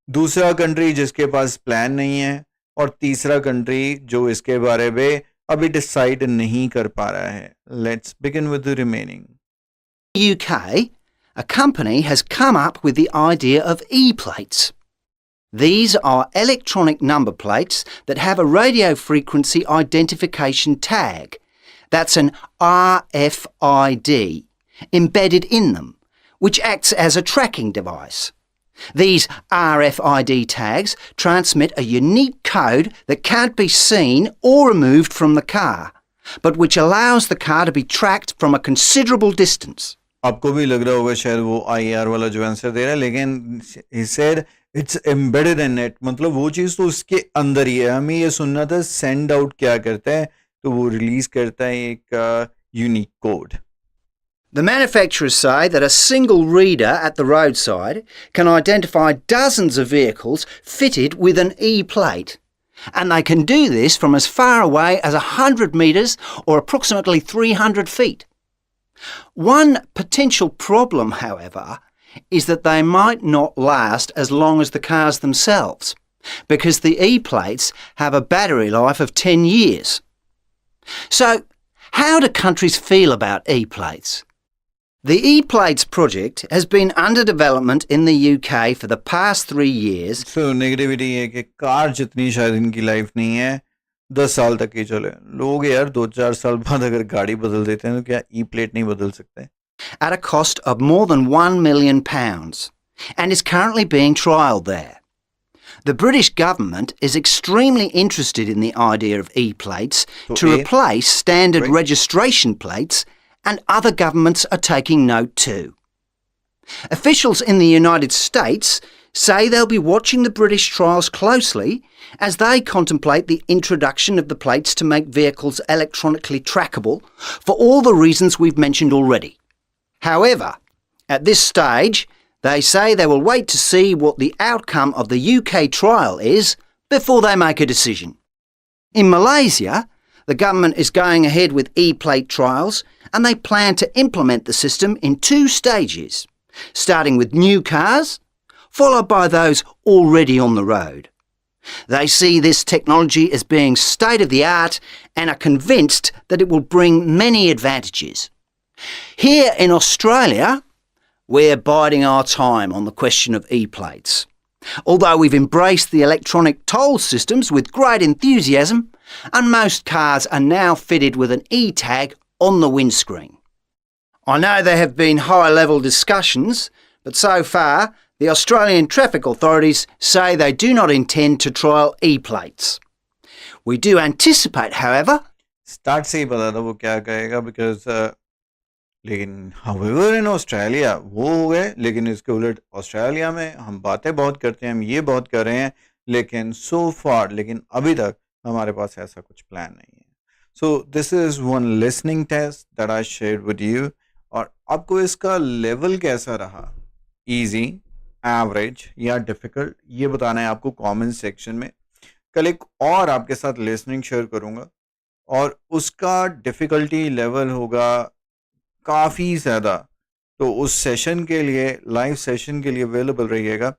दूसरा कंट्री जिसके पास प्लान नहीं है. और तीसरा कंट्री जो इसके बारे में अभी डिसाइड नहीं कर पा रहा है. Let's begin with the remaining. UK, a company has come up with the idea of e-plates. These are electronic number plates that have a radio frequency identification tag That's an RFID embedded in them, which acts as a tracking device. These RFID tags transmit a unique code that can't be seen or removed from the car, but which allows the car to be tracked from a considerable distance. आपको भी लग रहा होगा शायद वो IAR वाला जो answer दे रहा है, लेकिन he said it's embedded in it, मतलब वो चीज़ तो उसके अंदर ही है. हमें ये सुनना था send out क्या करता है, तो वो रिलीज करता है एक unique code. The manufacturers say that a single reader at the roadside can identify dozens of vehicles fitted with an E-plate. And they can do this from as far away as 100 metres or approximately 300 feet. One potential problem, however, is that they might not last as long as the cars themselves, because the E-plates have a battery life of 10 years. So, how do countries feel about E-plates? The E-plates project has been under development in the UK for the past 3 years. So negativity है कि car जितनी शायद इनकी life नहीं है 10 साल तक ही चले. लोग यार 2-4 साल बाद अगर गाड़ी बदल देते हैं तो क्या E-plate नहीं बदल सकते? At a cost of more than £1 million, and is currently being trialled there. The British government is extremely interested in the idea of E-plates to replace standard registration plates, and other governments are taking note too. Officials in the United States say they'll be watching the British trials closely as they contemplate the introduction of the plates to make vehicles electronically trackable for all the reasons we've mentioned already. However, at this stage, they say they will wait to see what the outcome of the UK trial is before they make a decision. In Malaysia, the government is going ahead with E-plate trials, and they plan to implement the system in 2 stages, starting with new cars, followed by those already on the road. They see this technology as being state-of-the-art and are convinced that it will bring many advantages. Here in Australia, we're biding our time on the question of E-plates. Although we've embraced the electronic toll systems with great enthusiasm, and most cars are now fitted with an E-tag on the windscreen. I know there have been high-level discussions, but so far the Australian traffic authorities say they do not intend to trial E-plates. We do anticipate, however, Start से ही पता था वो क्या कहेगा, because लेकिन however in Australia वो हो गए, लेकिन इसके उलट ऑस्ट्रेलिया में हम बातें बहुत करते हैं, हम ये बहुत कर रहे हैं, लेकिन so far, लेकिन अभी तक हमारे पास ऐसा कुछ प्लान नहीं है. So this is one listening test that I shared with you. और आपको इसका लेवल कैसा रहा, easy, average या difficult, ये बताना है आपको कमेंट सेक्शन में. कल एक और आपके साथ लिसनिंग शेयर करूंगा और उसका डिफ़िकल्टी लेवल होगा काफ़ी ज़्यादा, तो उस सेशन के लिए, लाइव सेशन के लिए अवेलेबल रहिएगा.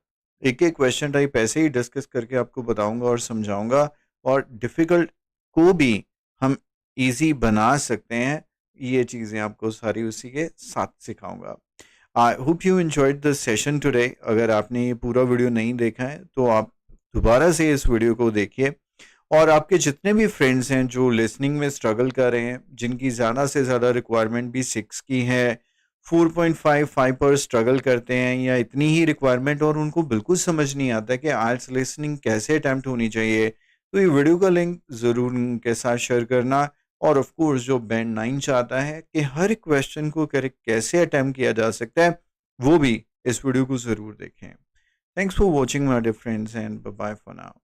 एक एक क्वेश्चन टाइप ऐसे ही डिस्कस करके आपको बताऊंगा और समझाऊंगा, और डिफ़िकल्ट को भी हम इजी बना सकते हैं. ये चीज़ें आपको सारी उसी के साथ सिखाऊंगा. I hope you enjoyed this session today. अगर आपने ये पूरा वीडियो नहीं देखा है तो आप दोबारा से इस वीडियो को देखिए, और आपके जितने भी फ्रेंड्स हैं जो लिसनिंग में स्ट्रगल कर रहे हैं, जिनकी ज़्यादा से ज़्यादा रिक्वायरमेंट भी 6 की है, 4.55 पर स्ट्रगल करते हैं या इतनी ही रिक्वायरमेंट, और उनको बिल्कुल समझ नहीं आता कि IELTS लिसनिंग कैसे अटैम्प्ट होनी चाहिए, तो ये वीडियो का लिंक ज़रूर उनके साथ शेयर करना. और ऑफ कोर्स जो बैंड 9 चाहता है कि हर क्वेश्चन को कैसे अटैम्प्ट किया जा सकता है, वो भी इस वीडियो को ज़रूर देखें. Thanks for watching my dear friends, and bye bye for now.